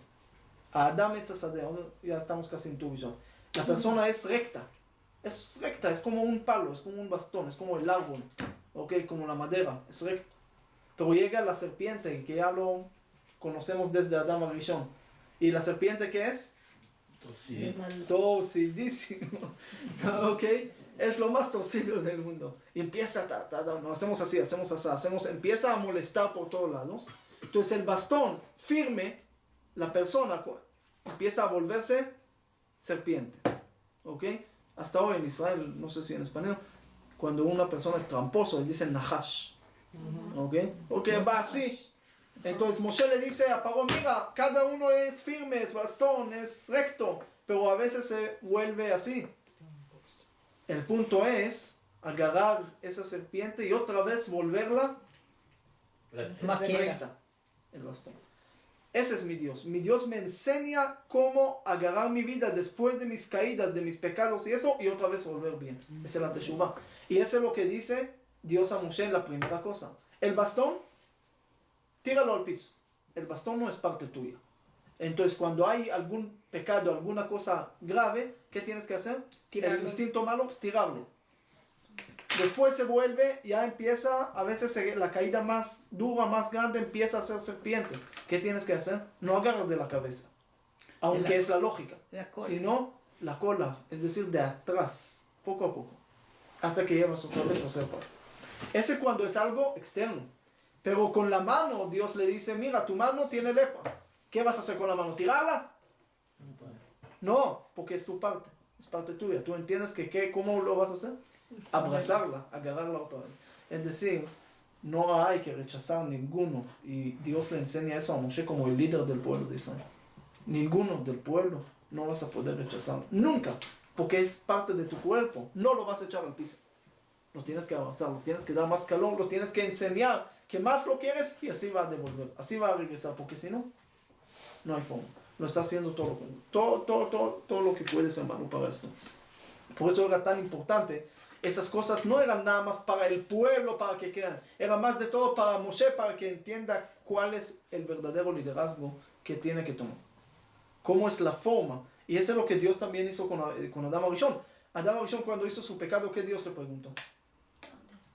A Adam Etzasadeh, ya estamos casi en tu visión. La persona es recta, es como un palo, es como un bastón, es como el árbol, okay, como la madera, es recto. Pero llega la serpiente, que ya lo conocemos desde Adam Arishon. ¿Y la serpiente qué es? Torcidísimo. ¿Ok? Es lo más torcido del mundo. Y empieza, no, hacemos así, empieza a molestar por todos lados. Entonces el bastón firme, la persona empieza a volverse serpiente. ¿Ok? Hasta hoy en Israel, no sé si en español, cuando una persona es tramposo, le dicen nahash. ¿Ok? Porque va así. Entonces Moshe le dice a Paró, mira, cada uno es firme, es bastón, es recto, pero a veces se vuelve así. El punto es agarrar esa serpiente y otra vez volverla recta, el bastón. Ese es mi Dios. Mi Dios me enseña cómo agarrar mi vida después de mis caídas, de mis pecados y eso, y otra vez volver bien. Esa es la teshuvah. Y eso es lo que dice Dios a Moshe en la primera cosa. El bastón, tíralo al piso. El bastón no es parte tuya. Entonces, cuando hay algún pecado, alguna cosa grave, ¿qué tienes que hacer? El instinto malo, tirarlo. Después se vuelve, ya empieza, a veces la caída más dura, más grande, empieza a ser serpiente. ¿Qué tienes que hacer? No agarrar de la cabeza, aunque es la lógica, La cola. sino la cola, es decir, de atrás, poco a poco, hasta que llevas otra vez a ser par. Ese cuando es algo externo. Pero con la mano, Dios le dice, mira, tu mano tiene lepra. ¿Qué vas a hacer con la mano? ¿Tirarla? No, porque es tu parte, es parte tuya. ¿Tú entiendes cómo lo vas a hacer? Abrazarla, agarrarla otra vez. Es decir, no hay que rechazar ninguno. Y Dios le enseña eso a Moshe como el líder del pueblo de Israel. Ninguno del pueblo no vas a poder rechazar. Nunca. Porque es parte de tu cuerpo. No lo vas a echar al piso. Lo tienes que avanzar, lo tienes que dar más calor, lo tienes que enseñar que más lo quieres y así va a devolver, así va a regresar, porque si no, no hay forma. Lo está haciendo todo lo que puedes, hermano, para esto. Por eso era tan importante. Esas cosas no eran nada más para el pueblo, para que crean. Era más de todo para Moshe, para que entienda cuál es el verdadero liderazgo que tiene que tomar. Cómo es la forma. Y eso es lo que Dios también hizo con Adán Arishon. Adán Arishon cuando hizo su pecado, ¿qué Dios le preguntó?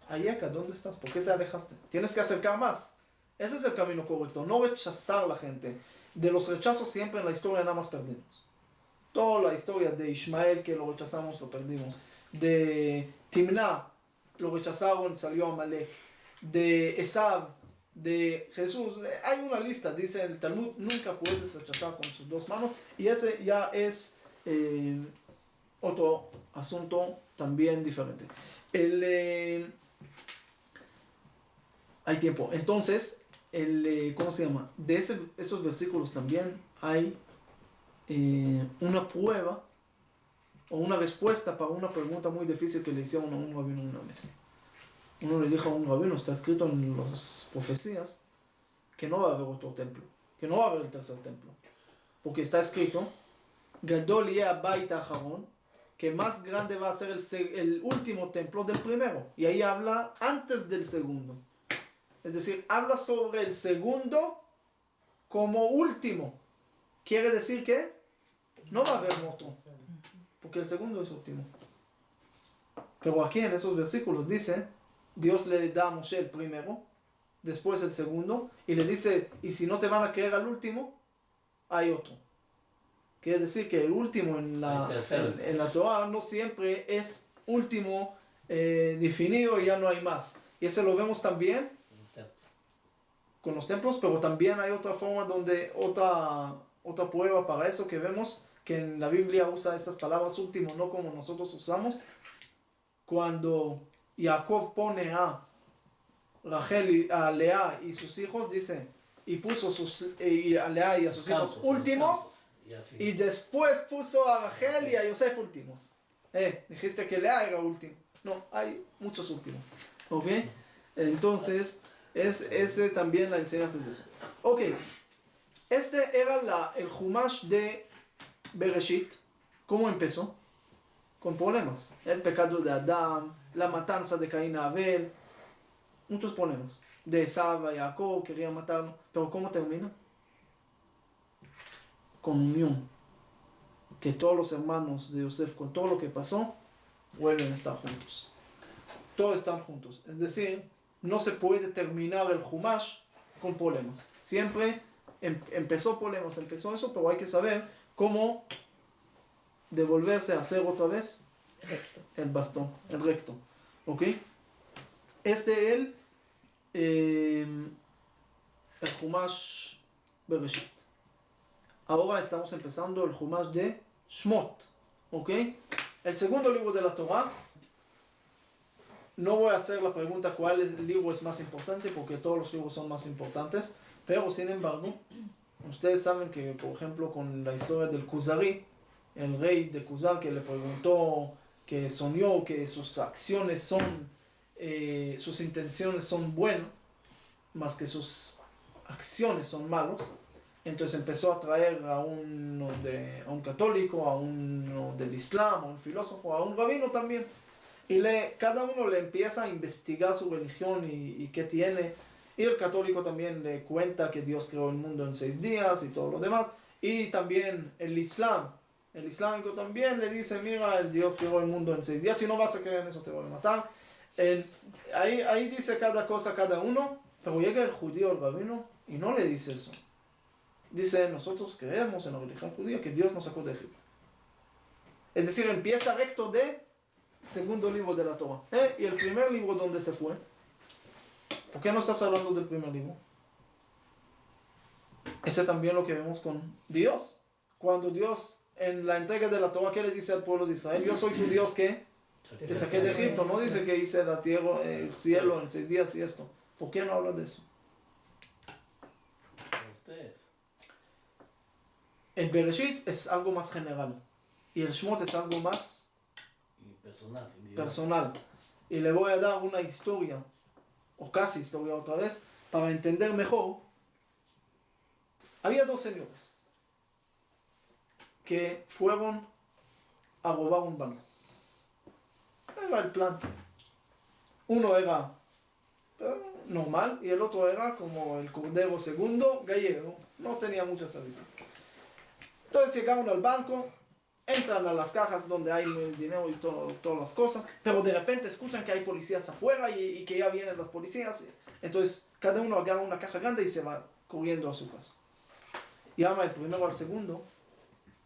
Ayeka, ¿dónde estás? ¿Por qué te alejaste? Tienes que acercar más. Ese es el camino correcto. No rechazar a la gente. De los rechazos siempre en la historia nada más perdimos. Toda la historia de Ismael que lo rechazamos, lo perdimos. De Timná, lo rechazaron, salió Amalek. De Esav, de Jesús. Hay una lista, dice el Talmud, nunca puedes rechazar con sus dos manos. Y ese ya es otro asunto también diferente. Hay tiempo. Entonces, ¿cómo se llama? De esos versículos también hay una prueba o una respuesta para una pregunta muy difícil que le hicieron a un rabino una vez. Uno le dijo a un rabino, está escrito en las profecías, que no va a haber otro templo, que no va a haber el tercer templo. Porque está escrito, Gadol yeh habayit ha'acharon, que más grande va a ser el último templo del primero. Y ahí habla antes del segundo. Es decir, habla sobre el segundo como último. Quiere decir que no va a haber otro, porque el segundo es último. Pero aquí en esos versículos dice, Dios le da a Moshe el primero, después el segundo, y le dice, y si no te van a creer al último, hay otro. Quiere decir que el último en la Torah no siempre es último definido y ya no hay más. Y eso lo vemos también con los templos, pero también hay otra forma donde otra prueba para eso que vemos que en la Biblia usa estas palabras último, no como nosotros usamos. Cuando Jacob pone a Rachel, a Lea y sus hijos, dice, y puso a Lea y a sus hijos últimos, y después puso a Rachel y a Yosef últimos. Dijiste que Lea era último. No, hay muchos últimos. ¿Ok? Entonces, ese también la enseñanza de eso. Ok, este era el Humash de Bereshit. ¿Cómo empezó? Con problemas. El pecado de Adán, la matanza de Caín a Abel, muchos problemas. De Esav a Jacob, quería matarlo. Pero ¿cómo termina? Con unión. Que todos los hermanos de Yosef, con todo lo que pasó, vuelven a estar juntos. Todos están juntos. Es decir, no se puede terminar el Humash con problemas. Siempre empezó problemas, empezó eso, pero hay que saber cómo devolverse a hacer otra vez el bastón, el recto. ¿Ok? Este es el Humash Bereshit. Ahora estamos empezando el Humash de Shmot. ¿Ok? El segundo libro de la Torah. No voy a hacer la pregunta cuál libro es más importante, porque todos los libros son más importantes. Pero sin embargo, ustedes saben que, por ejemplo, con la historia del Kuzari, el rey de Kuzar que le preguntó, que soñó que sus acciones son, sus intenciones son buenas, más que sus acciones son malos. Entonces empezó a traer a un católico, a uno del Islam, a un filósofo, a un rabino también. Y cada uno le empieza a investigar su religión y qué tiene. Y el católico también le cuenta que Dios creó el mundo en 6 días y todo lo demás. Y también el islámico también le dice, mira, el Dios creó el mundo en 6 días. Si no vas a creer en eso te voy a matar. Ahí dice cada cosa cada uno, pero llega el judío, el rabino, y no le dice eso. Dice, nosotros creemos en la religión judía que Dios nos sacó de Egipto. Es decir, empieza recto de segundo libro de la Torah. ¿Y el primer libro dónde se fue? ¿Por qué no estás hablando del primer libro? Ese también lo que vemos con Dios. Cuando Dios, en la entrega de la Torah, ¿qué le dice al pueblo de Israel? Yo soy tu Dios que te saqué de Egipto. No dice que hice la tierra, el cielo en 6 días y esto. ¿Por qué no habla de eso? Ustedes. El Bereshit es algo más general. Y el Shmot es algo más Y personal. personal. Y le voy a dar una historia, o casi historia otra vez, para entender mejor. Había 2 señores que fueron a robar un banco. Era el plan. Uno era normal y el otro era como el cordero segundo, gallego. No tenía mucha sabiduría. Entonces llegaron al banco, entran a las cajas donde hay el dinero y todas las cosas, pero de repente escuchan que hay policías afuera y que ya vienen los policías. Entonces cada uno agarra una caja grande y se va corriendo a su casa. Llama el primero al segundo,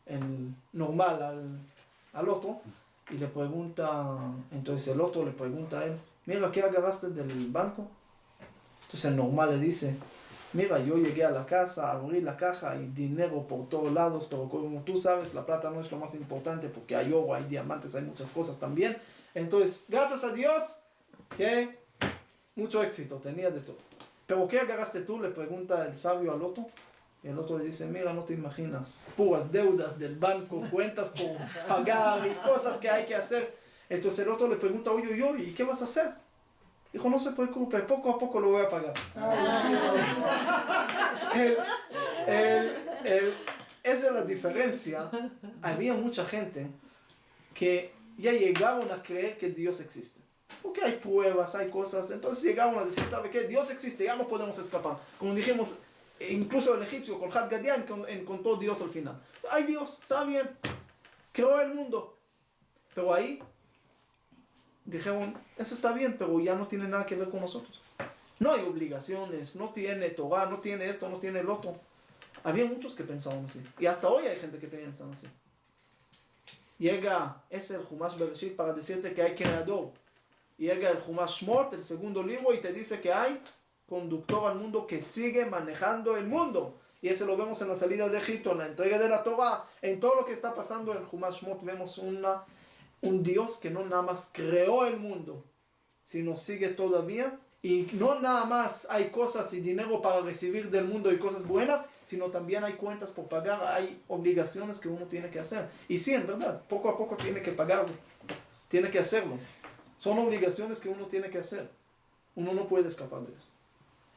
el normal al otro, y le pregunta, entonces el otro le pregunta a él, mira, ¿qué agarraste del banco? Entonces el normal le dice, mira, yo llegué a la casa, abrí la caja y dinero por todos lados, pero como tú sabes, la plata no es lo más importante porque hay oro, hay diamantes, hay muchas cosas también. Entonces, gracias a Dios, que mucho éxito, tenía de todo. ¿Pero qué agarraste tú? Le pregunta el sabio al otro. Y el otro le dice, mira, no te imaginas, puras deudas del banco, cuentas por pagar y cosas que hay que hacer. Entonces el otro le pregunta, oye, ¿y qué vas a hacer? Dijo, no se preocupe, poco a poco lo voy a pagar. Esa es la diferencia. Había mucha gente que ya llegaron a creer que Dios existe. Porque hay pruebas, hay cosas. Entonces llegaron a decir, ¿sabe qué? Dios existe, ya no podemos escapar. Como dijimos, incluso el egipcio con Had Gadian encontró Dios al final. Ay, Dios, está bien, creó el mundo. Pero ahí dijeron, eso está bien, pero ya no tiene nada que ver con nosotros. No hay obligaciones, no tiene Torah, no tiene esto, no tiene el otro. Había muchos que pensaban así. Y hasta hoy hay gente que piensa así. Llega, es el Humash Bereshit para decirte que hay creador. Llega el Humash Shmot, el segundo libro, y te dice que hay conductor al mundo que sigue manejando el mundo. Y eso lo vemos en la salida de Egipto, en la entrega de la Torah, en todo lo que está pasando en Humash Shmot. Vemos un Dios que no nada más creó el mundo, sino sigue todavía. Y no nada más hay cosas y dinero para recibir del mundo y cosas buenas, sino también hay cuentas por pagar, hay obligaciones que uno tiene que hacer. Y sí, en verdad, poco a poco tiene que pagarlo, tiene que hacerlo. Son obligaciones que uno tiene que hacer. Uno no puede escapar de eso.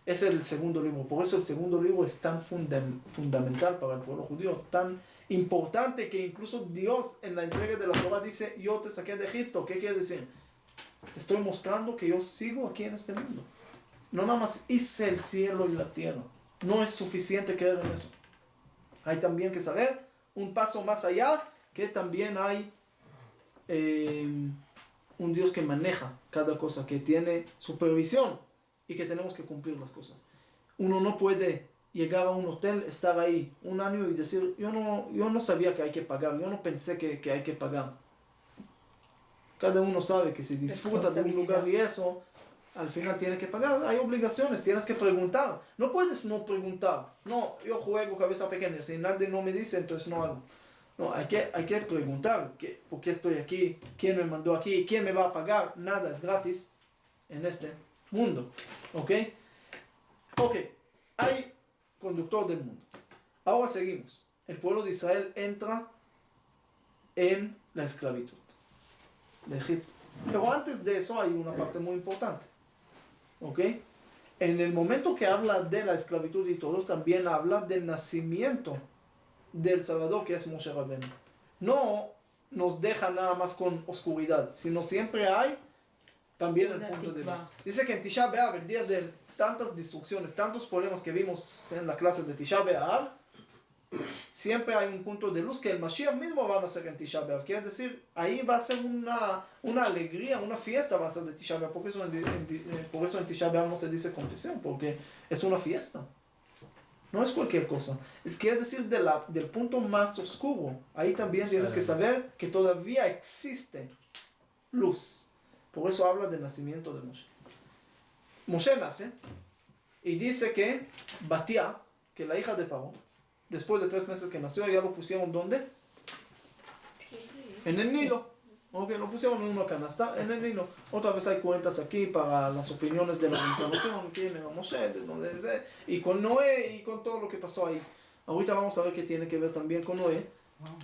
Es el segundo libro. Por eso el segundo libro es tan fundamental para el pueblo judío, tan importante que incluso Dios en la entrega de la Torah dice, yo te saqué de Egipto. ¿Qué quiere decir? Te estoy mostrando que yo sigo aquí en este mundo. No nada más hice el cielo y la tierra. No es suficiente creer en eso. Hay también que saber un paso más allá, que también hay un Dios que maneja cada cosa, que tiene supervisión y que tenemos que cumplir las cosas. Uno no puede llegar a un hotel, estar ahí un año y decir, yo no sabía que hay que pagar, yo no pensé que hay que pagar. Cada uno sabe que si disfruta de un lugar y eso, al final tiene que pagar. Hay obligaciones, tienes que preguntar. No puedes no preguntar. No, yo juego cabeza pequeña, si nadie no me dice, entonces no hago. No, hay que preguntar, ¿por qué estoy aquí? ¿Quién me mandó aquí? ¿Quién me va a pagar? Nada es gratis en este mundo. ¿Ok? Ok, hay conductor del mundo. Ahora seguimos. El pueblo de Israel entra en la esclavitud de Egipto. Pero antes de eso hay una parte muy importante. ¿Ok? En el momento que habla de la esclavitud y todo, también habla del nacimiento del Salvador, que es Moshe Rabbeinu. No nos deja nada más con oscuridad, sino siempre hay también el punto de luz. Dice que en Tisha B'Av, el día de tantas destrucciones, tantos problemas que vimos en la clase de Tisha B'Av, siempre hay un punto de luz que el Mashiach mismo va a nacer en Tisha B'Av. Quiere decir, ahí va a ser una alegría, una fiesta va a ser de Tisha B'Av. Por eso en Tisha B'Av no se dice confesión, porque es una fiesta. No es cualquier cosa. Quiere decir del punto más oscuro. Ahí también tienes que saber que todavía existe luz. Por eso habla del nacimiento de Moshe. Moshe nace y dice que Batia, que la hija de Paró, después de 3 meses que nació, ya lo pusieron ¿dónde? En el Nilo. Ok, lo pusieron en una canasta, en el Nilo. Otra vez hay cuentas aquí para las opiniones de la reencarnación, quién era Moshe, de dónde es, y con Noé y con todo lo que pasó ahí. Ahorita vamos a ver qué tiene que ver también con Noé.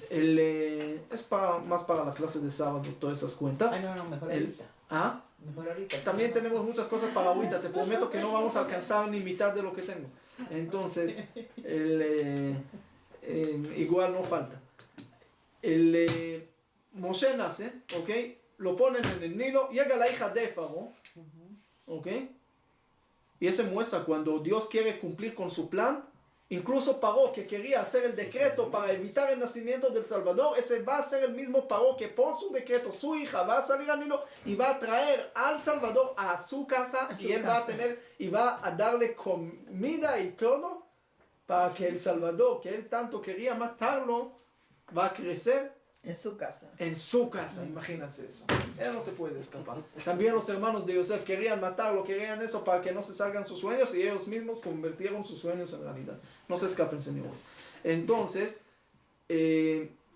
Es más para la clase de sábado, todas esas cuentas. No, mejor ahorita. ¿Ah? Mejor ahorita. También tenemos muchas cosas para ahorita, te prometo que no vamos a alcanzar ni mitad de lo que tengo. Entonces, igual no falta. Moshe nace, ¿ok? Lo ponen en el Nilo, llega la hija de Faraón, ¿ok? Y ese muestra cuando Dios quiere cumplir con su plan. Incluso Paró, que quería hacer el decreto para evitar el nacimiento del Salvador, ese va a ser el mismo Paró que por su decreto, su hija va a salir al Nilo y va a traer al Salvador a su casa y él va a tener y va a darle comida y todo para que el Salvador, que él tanto quería matarlo, va a crecer En su casa. en su casa. Imagínense eso. Él no se puede escapar. También los hermanos de Yosef querían matarlo, querían eso para que no se salgan sus sueños y ellos mismos convirtieron sus sueños en realidad. No se escapen, señores. Entonces,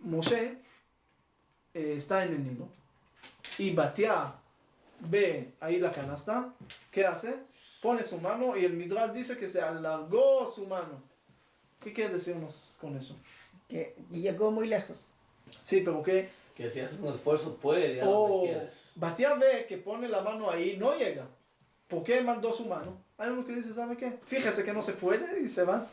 Moshe está en el Nilo y Batia ve ahí la canasta. ¿Qué hace? Pone su mano y el Midrash dice que se alargó su mano. ¿Qué quiere decirnos con eso? Que llegó muy lejos. Sí, pero ¿qué? Que si haces un esfuerzo puede llegar donde quieres. Batia ve que pone la mano ahí, no llega. ¿Por qué mandó su mano? Hay uno que dice, ¿sabe qué? Fíjese que no se puede y se va.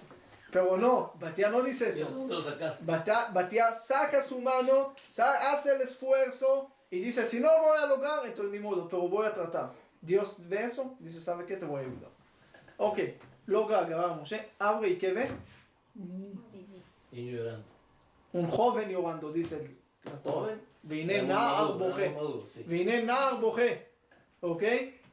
Pero no, Batia no dice Y eso. eso te lo sacaste. Batia saca su mano, hace el esfuerzo y dice, si no voy a lograr, entonces ni modo, pero voy a tratar. Dios ve eso, dice, ¿sabe qué? Te voy a ayudar. Ok, logra agarrar a Moshe, abre y ¿qué ve? Niño llorando. Un joven llorando, dice la Torah. Joven. Vine Naar Boje. Sí. Vine Naar Boje. ¿Ok?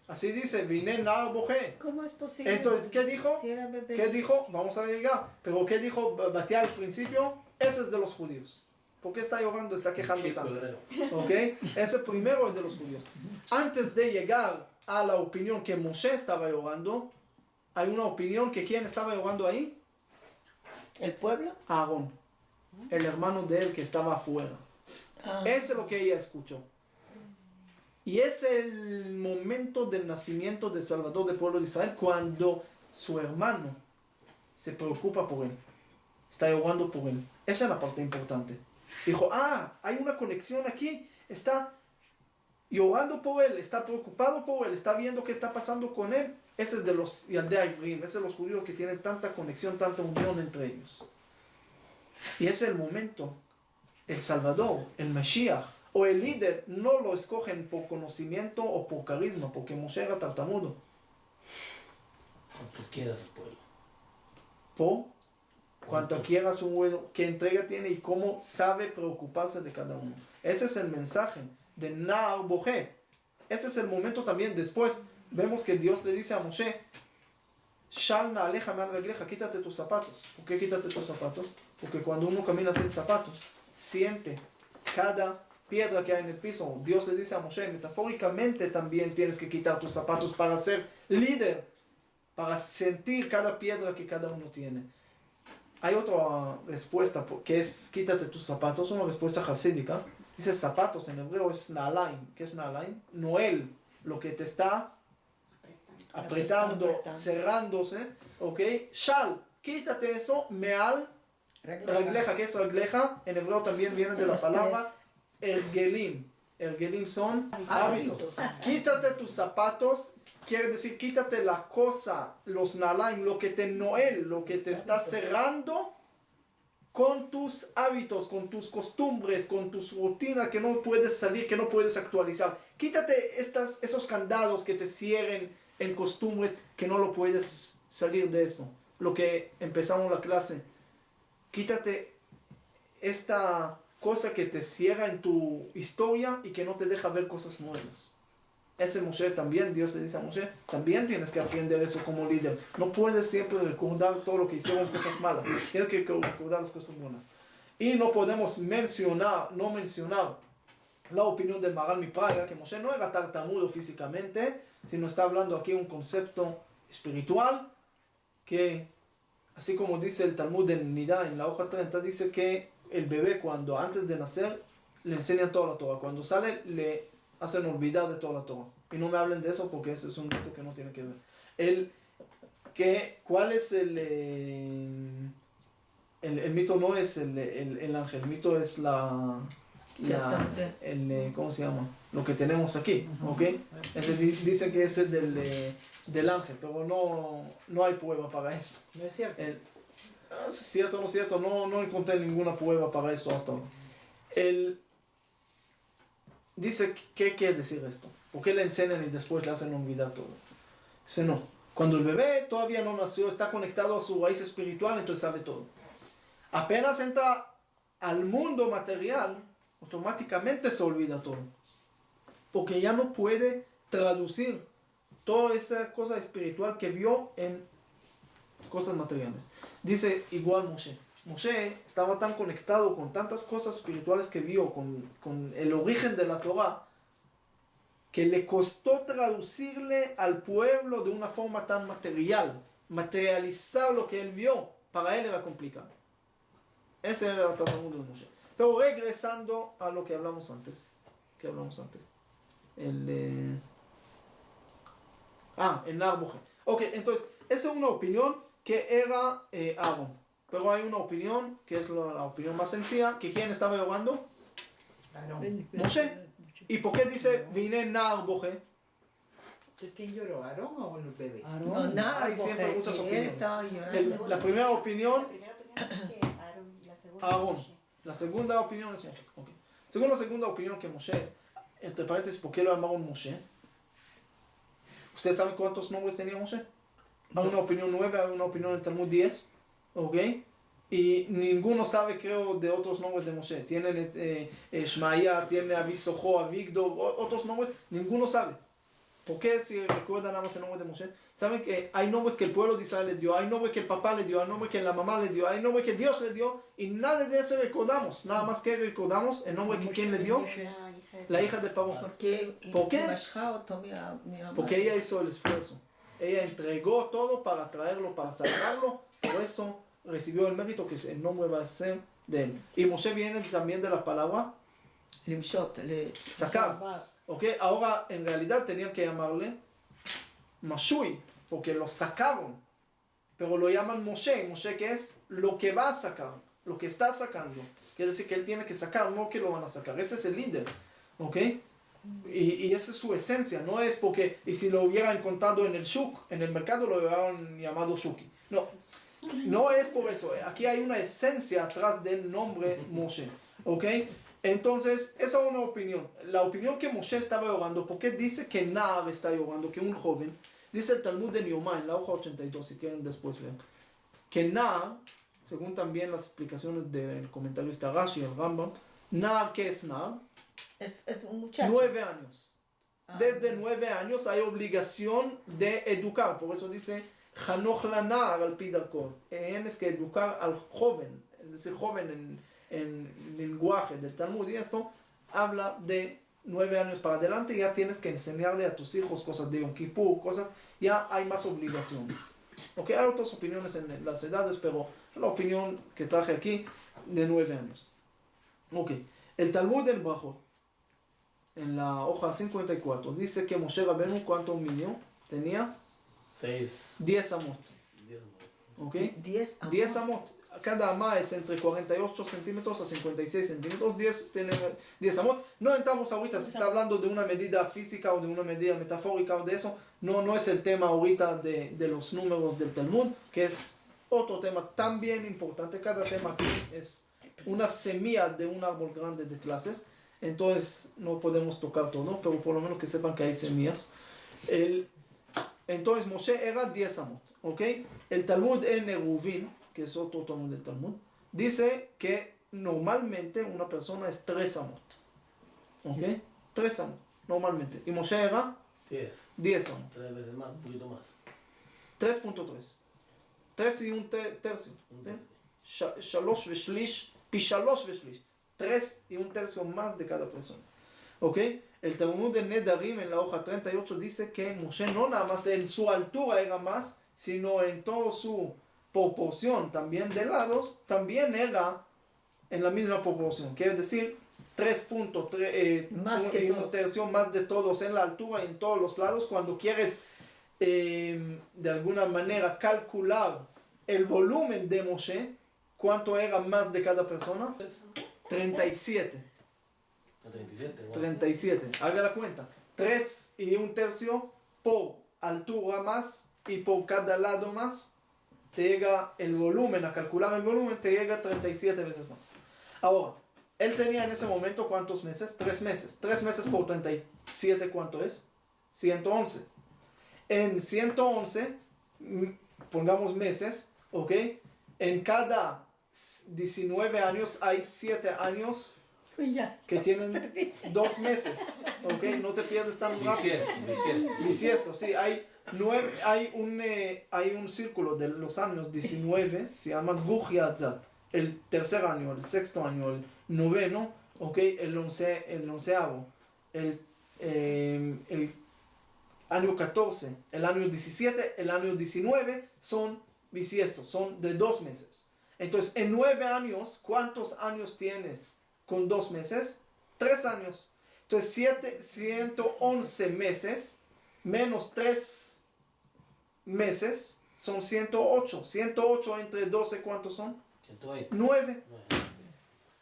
Así dice, Vine Naar Boje. ¿Cómo es posible? Entonces, ¿qué dijo? Si era bebé. ¿Qué dijo? Vamos a llegar. Pero ¿qué dijo Batia al principio? Ese es de los judíos. ¿Por qué está llorando? Está quejando Chico tanto. hebreo. ¿Ok? Ese primero es de los judíos. Antes de llegar a la opinión que Moshe estaba llorando, hay una opinión que ¿quién estaba llorando ahí? ¿El pueblo? Aarón, el hermano de él que estaba afuera. Eso es lo que ella escuchó. Y es el momento del nacimiento del Salvador del pueblo de Israel, cuando su hermano se preocupa por él, está llorando por él. Esa es la parte importante. Dijo, hay una conexión aquí, está llorando por él, está preocupado por él, está viendo qué está pasando con él. Ese es de los Yaldei Ivrim, ese es de los judíos que tienen tanta conexión, tanta unión entre ellos. Y ese es el momento. El Salvador, el Mashiach o el líder no lo escogen por conocimiento o por carisma, porque Moshe era tartamudo. Como tú quieras, pueblo. Por cuanto quiera su vuelo, qué entrega tiene y cómo sabe preocuparse de cada uno. Ese es el mensaje de Naar Boje. Ese es el momento también. Después vemos que Dios le dice a Moshe, Shal aleja mal regleja, quítate tus zapatos. ¿Por qué quítate tus zapatos? Porque cuando uno camina sin zapatos, siente cada piedra que hay en el piso. Dios le dice a Moshe, metafóricamente también tienes que quitar tus zapatos para ser líder, para sentir cada piedra que cada uno tiene. Hay otra respuesta que es quítate tus zapatos, una respuesta hasídica. Dice zapatos, en hebreo es nalaim. ¿Qué es nalaim? Noel, lo que te está apretando, cerrándose, ¿ok? Shal, quítate eso, meal, regleja, ¿qué es regleja? En hebreo también viene de la palabra ergelim. Ergelim son hábitos. Quítate tus zapatos, quiere decir quítate la cosa, los nalaim, lo que te noel, lo que te está cerrando con tus hábitos, con tus costumbres, con tus rutinas que no puedes salir, que no puedes actualizar. Quítate esos candados que te cierren en costumbres que no lo puedes salir de eso. Lo que empezamos la clase. quítate esta cosa que te cierra en tu historia y que no te deja ver cosas nuevas. Ese Moshe también, Dios le dice a Moshe, también tienes que aprender eso como líder. No puedes siempre recordar todo lo que hicieron cosas malas. Tienes que recordar las cosas buenas. Y no podemos no mencionar la opinión de Maral mi padre, que Moshe no era tartamudo físicamente, sino está hablando aquí un concepto espiritual, que así como dice el Talmud de Nidá en la hoja 30, dice que el bebé cuando antes de nacer le enseñan toda la Torah, cuando sale le hacen olvidar de toda la Torah. Y no me hablen de eso porque ese es un mito que no tiene que ver. ¿Cuál es el mito? No es el ángel, el mito es ¿cómo se llama? Lo que tenemos aquí, ¿ok? Dice que es el del ángel, pero no hay prueba para eso. No es cierto. Es cierto, no es cierto, no encontré ninguna prueba para esto hasta ahora. Dice, ¿qué quiere decir esto? ¿Por qué le enseñan y después le hacen olvidar todo? Dice, no. Cuando el bebé todavía no nació, está conectado a su raíz espiritual, entonces sabe todo. Apenas entra al mundo material, automáticamente se olvida todo. Porque ya no puede traducir toda esa cosa espiritual que vio en cosas materiales. Dice igual Moshe. Moshe estaba tan conectado con tantas cosas espirituales que vio, con el origen de la Torah, que le costó traducirle al pueblo de una forma tan materializar lo que él vio, para él era complicado. Ese era el Talmud de Moshe. Pero regresando a lo que hablamos antes. El Nar Boje. Ok, entonces, esa es una opinión que era Aarón. Pero hay una opinión, que es la opinión más sencilla, que ¿quién estaba llorando? Aarón. Moshe. ¿Y por qué dice vine Nar Boje? ¿Es quién lloró? ¿Aarón o el bebé? No, nada, Hay siempre porque muchas él opiniones. estaba llorando. La primera opinión, La primera opinión es que Aarón, la segunda Aarón. Moshe. La segunda opinión es Moshe. Okay. Según la segunda opinión que Moshe es, entre paréntesis, ¿por qué lo llamaron Moshe? ¿Ustedes saben cuántos nombres tenía Moshe? Hay una opinión 9, hay una opinión en Talmud 10, ¿ok? Y ninguno sabe, creo, de otros nombres de Moshe. Tienen Shmaya, tiene Avisojo, Avigdor, otros nombres, ninguno sabe. ¿Por qué? Si recuerdan nada más el nombre de Moshe. Saben que hay nombres que el pueblo de Israel le dio, hay nombres que el papá le dio, hay nombres que la mamá le dio, hay nombres que Dios le dio, y nada de eso recordamos. Nada más que recordamos el nombre que quién le dio, la hija de Paró. ¿Por qué? Porque ella hizo el esfuerzo. Ella entregó todo para traerlo, para salvarlo. Por eso recibió el mérito que el nombre va a ser de él. Y Moshe viene también de la palabra sacar. ¿Ok? Ahora en realidad tenían que llamarle Mashui, porque lo sacaron. Pero lo llaman Moshe. Moshe, que es lo que va a sacar, lo que está sacando. Quiere decir que él tiene que sacar, no que lo van a sacar. Ese es el líder. ¿Ok? Y esa es su esencia. No es porque, y si lo hubieran encontrado en el shuk, en el mercado, lo hubieran llamado shuki. No es por eso. Aquí hay una esencia atrás del nombre Moshe. ¿Ok? Entonces, esa es una opinión. La opinión que Moshe estaba llorando, ¿por qué dice que Nar está llorando? Que un joven, dice el Talmud de Niomá en la hoja 82, si quieren después leer, que Nar, según también las explicaciones del comentarista Rashi, el Rambam, Nar, ¿qué es Nar? Es un muchacho. 9 años. Desde 9 años hay obligación de educar. Por eso dice Hanoch lanar al pidarkot. Tienes que educar al joven, es decir, joven en lenguaje del Talmud. Y esto habla de 9 años para adelante. Ya tienes que enseñarle a tus hijos cosas de Yom Kippur, cosas. Ya hay más obligaciones. Okay, hay otras opiniones en las edades, pero la opinión que traje aquí de 9 años. Ok, el Talmud del Brajot, en la hoja 54, dice que Moshe Rabenu, ¿cuánto midió? Tenía 10 amot. 10 amot. Cada amá es entre 48 centímetros a 56 centímetros. 10 tiene 10 amot. No entramos ahorita si está hablando de una medida física o de una medida metafórica o de eso. No es el tema ahorita de los números del Talmud, que es otro tema también importante. Cada tema aquí es una semilla de un árbol grande de clases. Entonces no podemos tocar todo, pero por lo menos que sepan que hay semillas. Entonces Moshe era 10 amot, ¿ok? El Talmud en Eruvin, que es otro Talmud del Talmud, dice que normalmente una persona es 3 amot. ¿Ok? 3 amot, normalmente. Y Moshe era 10 amot. 3 veces más, un poquito más. 3.3. 3 y un tercio. Un ¿Bien? tercio. Shalosh veshlish, pi shalosh veshlish. 3 y un tercio más de cada persona. ¿Ok? El Talmud de Nedarim en la hoja 38 dice que Moshe no nada más en su altura era más, sino en toda su proporción también de lados, también era en la misma proporción. Quiere decir 3.3 Más que un todos. tercio más de todos en la altura y en todos los lados. Cuando quieres de alguna manera calcular el volumen de Moshe, ¿cuánto era más de cada persona? 37. A 37, wow. 37. Haga la cuenta. 3 y un tercio por altura más y por cada lado más, te llega el volumen, a calcular el volumen, te llega 37 veces más. Ahora, él tenía en ese momento ¿cuántos meses? 3 meses. 3 meses por 37, ¿cuánto es? 111. En 111, pongamos meses, ¿ok? En cada 19 años hay 7 años Pues ya. que tienen 2 meses, ¿ok? No te pierdes tan rápido. Bisiesto. Bisiesto, sí, hay un círculo de los años 19, se llama Gujiatzat, el tercer año, el sexto año, el noveno, ¿ok? El onceavo, el año 14, el año 17, el año 19 son bisiestos, son de 2 meses. Entonces, en 9 años, ¿cuántos años tienes con 2 meses? 3 años. Entonces, 111 meses menos 3 meses son 108. 108 entre 12, ¿cuántos son? 120. 9.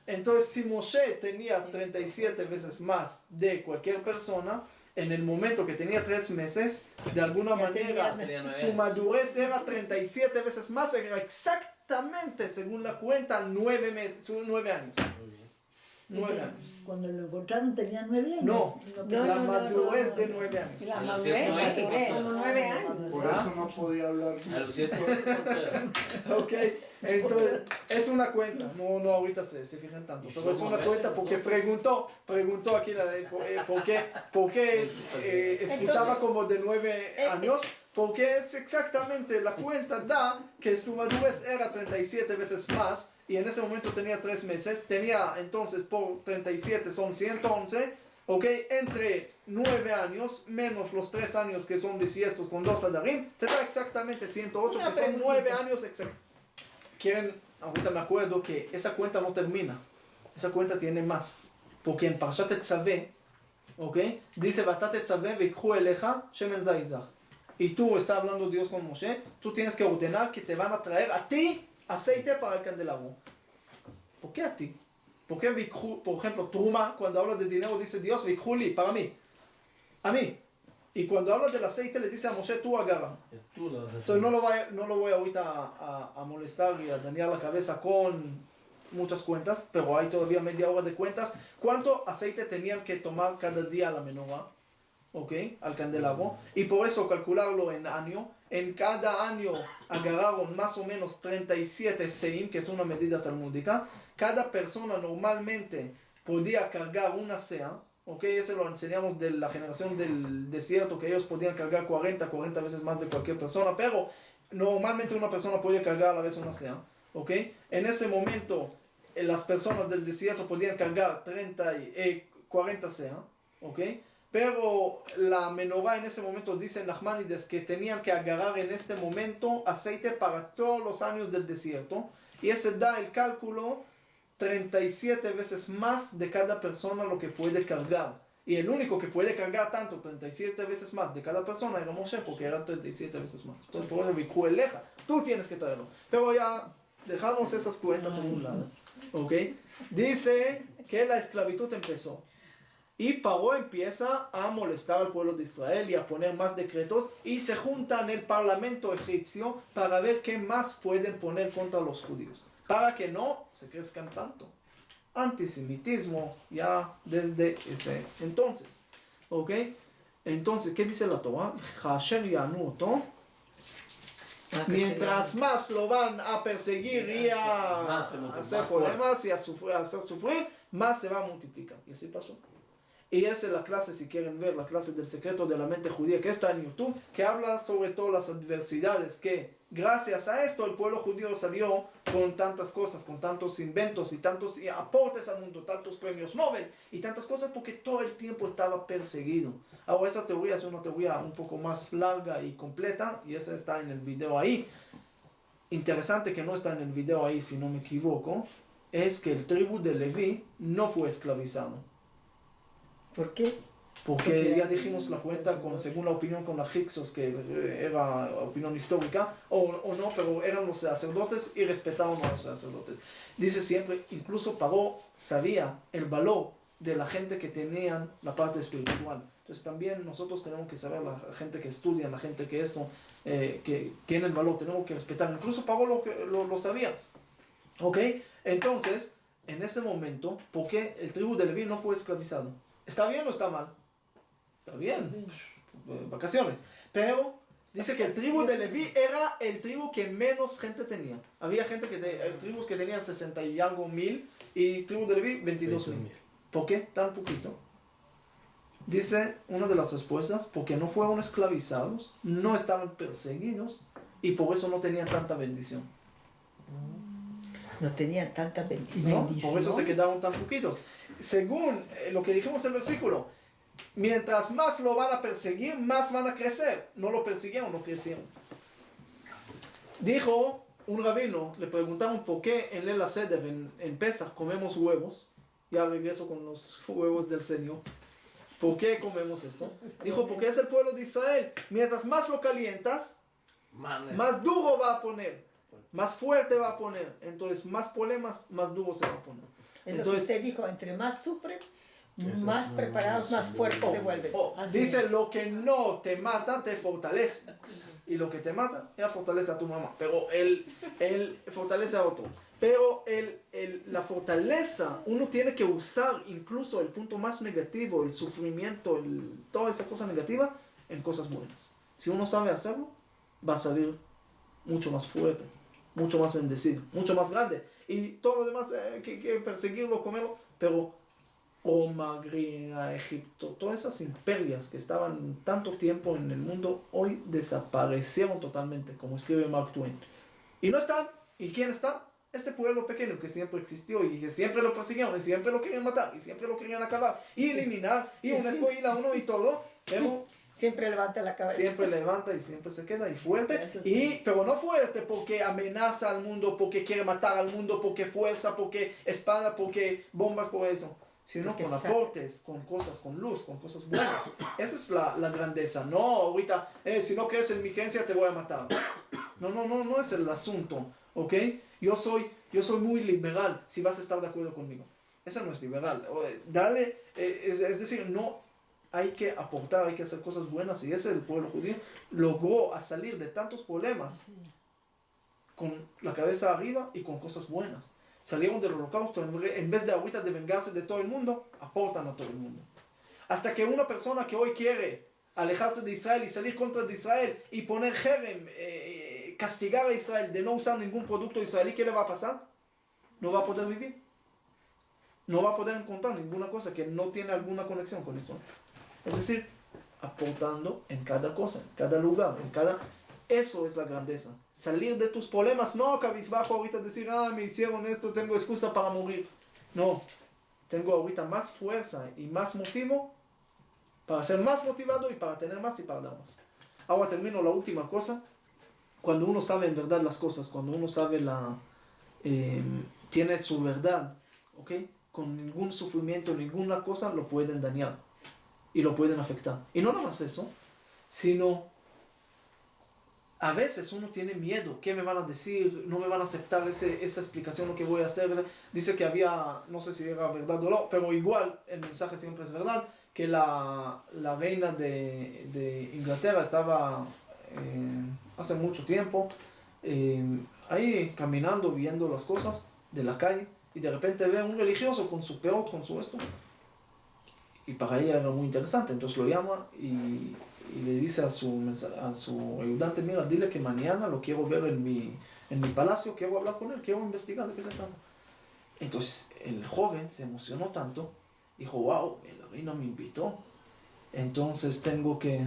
Entonces, si Moshe tenía 37 veces más de cualquier persona, en el momento que tenía 3 meses, de alguna Ya manera, tenía 9 su años. madurez era 37 veces más, era exactamente, según la cuenta, 9 años. Muy bien. 9 años. Cuando lo encontraron tenía 9 años. No, No, la no, no, madurez no, no, de no. 9 años. La Sí, madurez, sí, madurez. Como 9 años. Por eso no podía hablar. A los 120. Ok, entonces es una cuenta, no ahorita se fijan tanto, pero es una cuenta porque preguntó aquí la de por qué escuchaba Entonces, como de 9 años, porque es exactamente la cuenta da que su madurez era 37 veces más y en ese momento tenía 3 meses, tenía entonces por 37 son 111, ok, entre 9 años menos los 3 años que son bisiestos con 2 adarim, te da exactamente 108, Una que son preguntita. 9 años exactos. Quieren, ahorita me acuerdo que esa cuenta no termina, esa cuenta tiene más, porque en Parshat Tetzaveh, ok, dice Vatat Tetzaveh veikhu eleja shemen zaizach. Y tú, está hablando Dios con Moshe, tú tienes que ordenar que te van a traer a ti aceite para el candelabro. ¿Por qué a ti? ¿Por qué veikhu, por ejemplo, Truma, cuando habla de dinero, dice Dios veikhu li, para mí, a mí? Y cuando habla del aceite, le dice a Moshe, tú agarra. Tú lo vas a hacer. Entonces no lo voy ahorita a molestar y a dañar la cabeza con muchas cuentas, pero hay todavía media hora de cuentas. ¿Cuánto aceite tenían que tomar cada día a la menorá? ¿Ok? Al candelabro. Y por eso calcularlo en año. En cada año agarraron más o menos 37 seim, que es una medida talmúdica. Cada persona normalmente podía cargar una sea. Ok, ese lo enseñamos de la generación del desierto, que ellos podían cargar 40 veces más de cualquier persona, pero normalmente una persona podía cargar a la vez una sea. Ok, en ese momento las personas del desierto podían cargar 40 sea. Ok, pero la menorá en ese momento, dicen Nachmanides, que tenían que agarrar en este momento aceite para todos los años del desierto, y ese da el cálculo 37 veces más de cada persona lo que puede cargar. Y el único que puede cargar tanto, 37 veces más de cada persona, era Moshe, porque eran 37 veces más. Entonces, por eso, Vikhu eleja, tú tienes que traerlo. Pero ya dejamos esas cuentas en un lado. ¿Ok? Dice que la esclavitud empezó. Y Paró empieza a molestar al pueblo de Israel y a poner más decretos. Y se junta en el parlamento egipcio para ver qué más pueden poner contra los judíos, para que no se crezcan tanto. Antisemitismo ya desde ese entonces. ¿Ok? Entonces, ¿qué dice la Torah? Hasher Yanu Oto. Mientras más lo van a perseguir y a Más se multiplica, hacer más problemas y a hacer sufrir, más se va a multiplicar. Y así pasó. Y esa es la clase, si quieren ver, la clase del secreto de la mente judía que está en YouTube, que habla sobre todas las adversidades que gracias a esto el pueblo judío salió con tantas cosas, con tantos inventos y tantos aportes al mundo, tantos premios Nobel y tantas cosas porque todo el tiempo estaba perseguido. Ahora esa teoría es una teoría un poco más larga y completa y esa está en el video ahí. Interesante que no está en el video ahí si no me equivoco, es que el tribu de Leví no fue esclavizado. ¿Por qué? Porque ya dijimos la cuenta según la opinión con los Hyksos, que era opinión histórica, o no, pero eran los sacerdotes y respetaban a los sacerdotes. Dice siempre, incluso Paró sabía el valor de la gente que tenían la parte espiritual. Entonces también nosotros tenemos que saber, la gente que estudia, la gente que que tiene el valor, tenemos que respetar. Incluso Paró lo sabía. ¿Ok? Entonces, en este momento, ¿por qué el tribu de Leví no fue esclavizado? ¿Está bien o está mal? Está bien, vacaciones. Pero dice que el tribu de Leví era el tribu que menos gente tenía. Había tribus que tenían 60 y algo mil y tribu de Leví 22,000. ¿Por qué tan poquito? Dice una de las respuestas, porque no fueron esclavizados, no estaban perseguidos y por eso no tenían tanta bendición. No tenían tanta bendición. ¿No? Por eso se quedaron tan poquitos. Según lo que dijimos en el versículo, mientras más lo van a perseguir, más van a crecer. No lo persiguieron, no crecieron. Dijo un rabino, le preguntaron por qué en Leil HaSeder, en Pesach, comemos huevos. Ya regreso con los huevos del Señor. ¿Por qué comemos esto? Dijo, porque es el pueblo de Israel. Mientras más lo calientas, más duro va a poner. Más fuerte va a poner. Entonces, más problemas, más duro se va a poner. Es Entonces, lo que usted dijo, entre más sufren, más preparados, más fuertes se vuelven. Así dice, es. lo que no te mata, te fortalece. Y lo que te mata, ya fortalece a tu mamá. Pero él fortalece a otro. Pero la fortaleza, uno tiene que usar incluso el punto más negativo, el sufrimiento, toda esa cosa negativa, en cosas buenas. Si uno sabe hacerlo, va a salir mucho más fuerte, mucho más bendecido, mucho más grande. Y todo lo demás, que perseguirlo, comerlo, pero Roma, Grecia, Egipto, todas esas imperias que estaban tanto tiempo en el mundo, hoy desaparecieron totalmente, como escribe Mark Twain. Y no están. ¿Y quién está? Este pueblo pequeño que siempre existió y que siempre lo persiguieron y siempre lo querían matar y siempre lo querían acabar y eliminar y una escuela uno y todo, pero Siempre levanta la cabeza. siempre levanta y siempre se queda y fuerte, Eso sí. pero no fuerte porque amenaza al mundo, porque quiere matar al mundo, porque fuerza, porque espada, porque bombas, por eso, sino Porque con sabe. aportes, con cosas, con luz, con cosas buenas. Esa es la grandeza. No, ahorita, si no crees en mi creencia te voy a matar. No es el asunto, ¿ok? Yo soy muy liberal si vas a estar de acuerdo conmigo. Esa no es liberal. Dale, es decir, no hay que aportar, hay que hacer cosas buenas. Y ese el pueblo judío logró a salir de tantos problemas con la cabeza arriba y con cosas buenas. Salieron del holocausto, en vez de ahorita de vengarse de todo el mundo, aportan a todo el mundo. Hasta que una persona que hoy quiere alejarse de Israel y salir contra de Israel y poner jerem, castigar a Israel de no usar ningún producto israelí, ¿qué le va a pasar? No va a poder vivir. No va a poder encontrar ninguna cosa que no tiene alguna conexión con esto. Es decir, aportando en cada cosa, en cada lugar, en cada... Eso es la grandeza. Salir de tus problemas, no cabizbajo ahorita decir, me hicieron esto, tengo excusa para morir. No, tengo ahorita más fuerza y más motivo para ser más motivado y para tener más y para dar más. Ahora termino la última cosa. Cuando uno sabe en verdad las cosas, cuando uno sabe tiene su verdad, ¿ok? Con ningún sufrimiento, ninguna cosa lo pueden dañar y lo pueden afectar. Y no nada más eso, sino a veces uno tiene miedo. ¿Qué me van a decir? ¿No me van a aceptar esa explicación lo que voy a hacer? Dice que había, no sé si era verdad o no, pero igual el mensaje siempre es verdad, que la reina de Inglaterra estaba hace mucho tiempo ahí caminando, viendo las cosas de la calle y de repente ve a un religioso con su peot, con su esto, y para ella era muy interesante, entonces lo llama y y le dice a su ayudante, mira, dile que mañana lo quiero ver en mi palacio, quiero hablar con él, quiero investigar de qué se trata. Entonces el joven se emocionó tanto, dijo, wow, la reina me invitó, entonces tengo que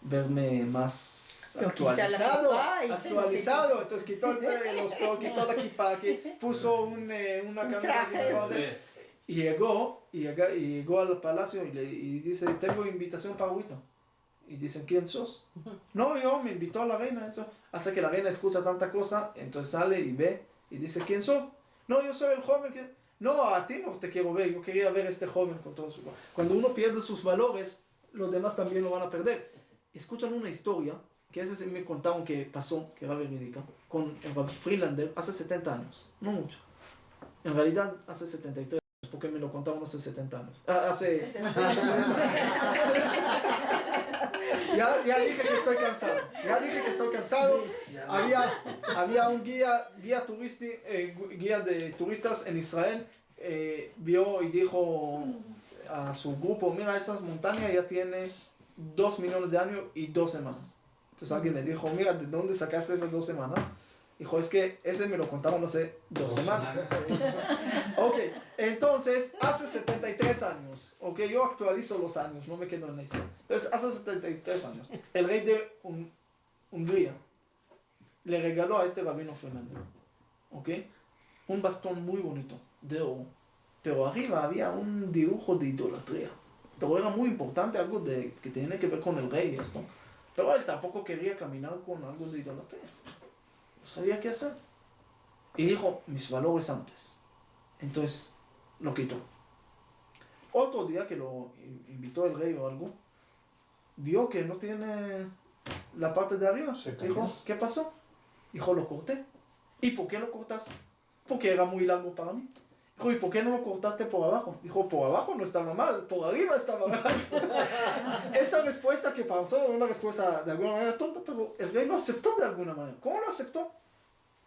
verme más actualizado, entonces quitó los pelos, quitó la equipaje, puso una camisa y llegó al palacio y dice, tengo invitación para ahorita. Y dicen, ¿quién sos? No, yo me invitó a la reina, eso. Hace que la reina escucha tanta cosa, entonces sale y ve y dice, ¿quién sos? No, yo soy el joven que... No, a ti no te quiero ver, yo quería ver a este joven con todo su... Cuando uno pierde sus valores, los demás también lo van a perder. Escuchan una historia, que ese me contaron que pasó, que era verídica, con el Rav Friedlander hace 70 años, no mucho. En realidad hace 73, porque me lo contaron hace 70 años. Hace 3 años. Ya dije que estoy cansado. Había un guía de turistas en Israel, vio y dijo a su grupo, mira, esas montañas ya tiene 2 millones de años y 2 semanas. Entonces alguien le dijo, mira, ¿de dónde sacaste esas 2 semanas? Dijo, es que ese me lo contaron hace 2 semanas. Ok, entonces, hace 73 años, ok, yo actualizo los años, no me quedo en la historia. Entonces, hace 73 años, el rey de Hungría le regaló a este rabino Friedlander, ok, un bastón muy bonito, de oro, pero arriba había un dibujo de idolatría. Pero era muy importante, algo que tiene que ver con el rey y esto. Pero él tampoco quería caminar con algo de idolatría. No sabía qué hacer. Y dijo, mis valores antes. Entonces, lo quitó. Otro día que lo invitó el rey o algo, vio que no tiene la parte de arriba. Dijo, ¿qué pasó? Dijo, lo corté. ¿Y por qué lo cortaste? Porque era muy largo para mí. Dijo, ¿y por qué no lo cortaste por abajo? Dijo, por abajo no estaba mal, por arriba estaba mal. Esa respuesta que pasó era una respuesta de alguna manera tonta, pero el rey lo aceptó de alguna manera. ¿Cómo lo aceptó?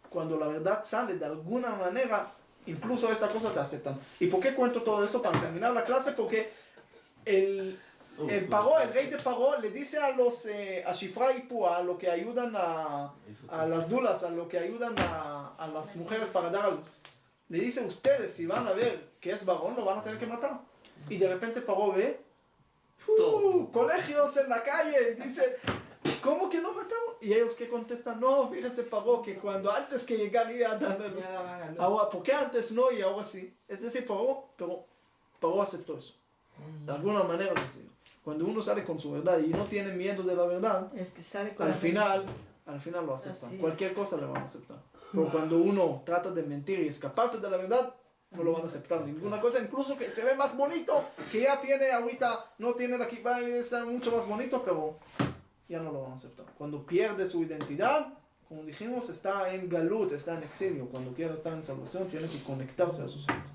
Cuando la verdad sale de alguna manera, incluso esta cosa te aceptan. ¿Y por qué cuento todo eso para terminar la clase? Porque el rey de Paró le dice a los a Shifra y Pua, a lo que ayudan a las dulas, a lo que ayudan a las mujeres para dar algo. Le dice, ustedes si van a ver que es varón, lo van a tener que matar. Y de repente Paró ve colegios en la calle y dice, ¿cómo que no matamos? Y ellos que contestan, no, fíjense Paró, que cuando antes que llegaría a dar ahora, ¿por qué antes no y ahora sí? Es decir, Paró aceptó eso. De alguna manera decir. Cuando uno sale con su verdad y no tiene miedo de la verdad, Es que sale con al final lo aceptan. Así Cualquier es. cosa le van a aceptar. Pero cuando uno trata de mentir y escaparse de la verdad, no lo van a aceptar ninguna cosa, incluso que se ve más bonito, que ya tiene ahorita, no tiene la kippah y está mucho más bonito, pero ya no lo van a aceptar. Cuando pierde su identidad, como dijimos, está en galut, está en exilio. Cuando quiere estar en salvación, tiene que conectarse a sus hijos.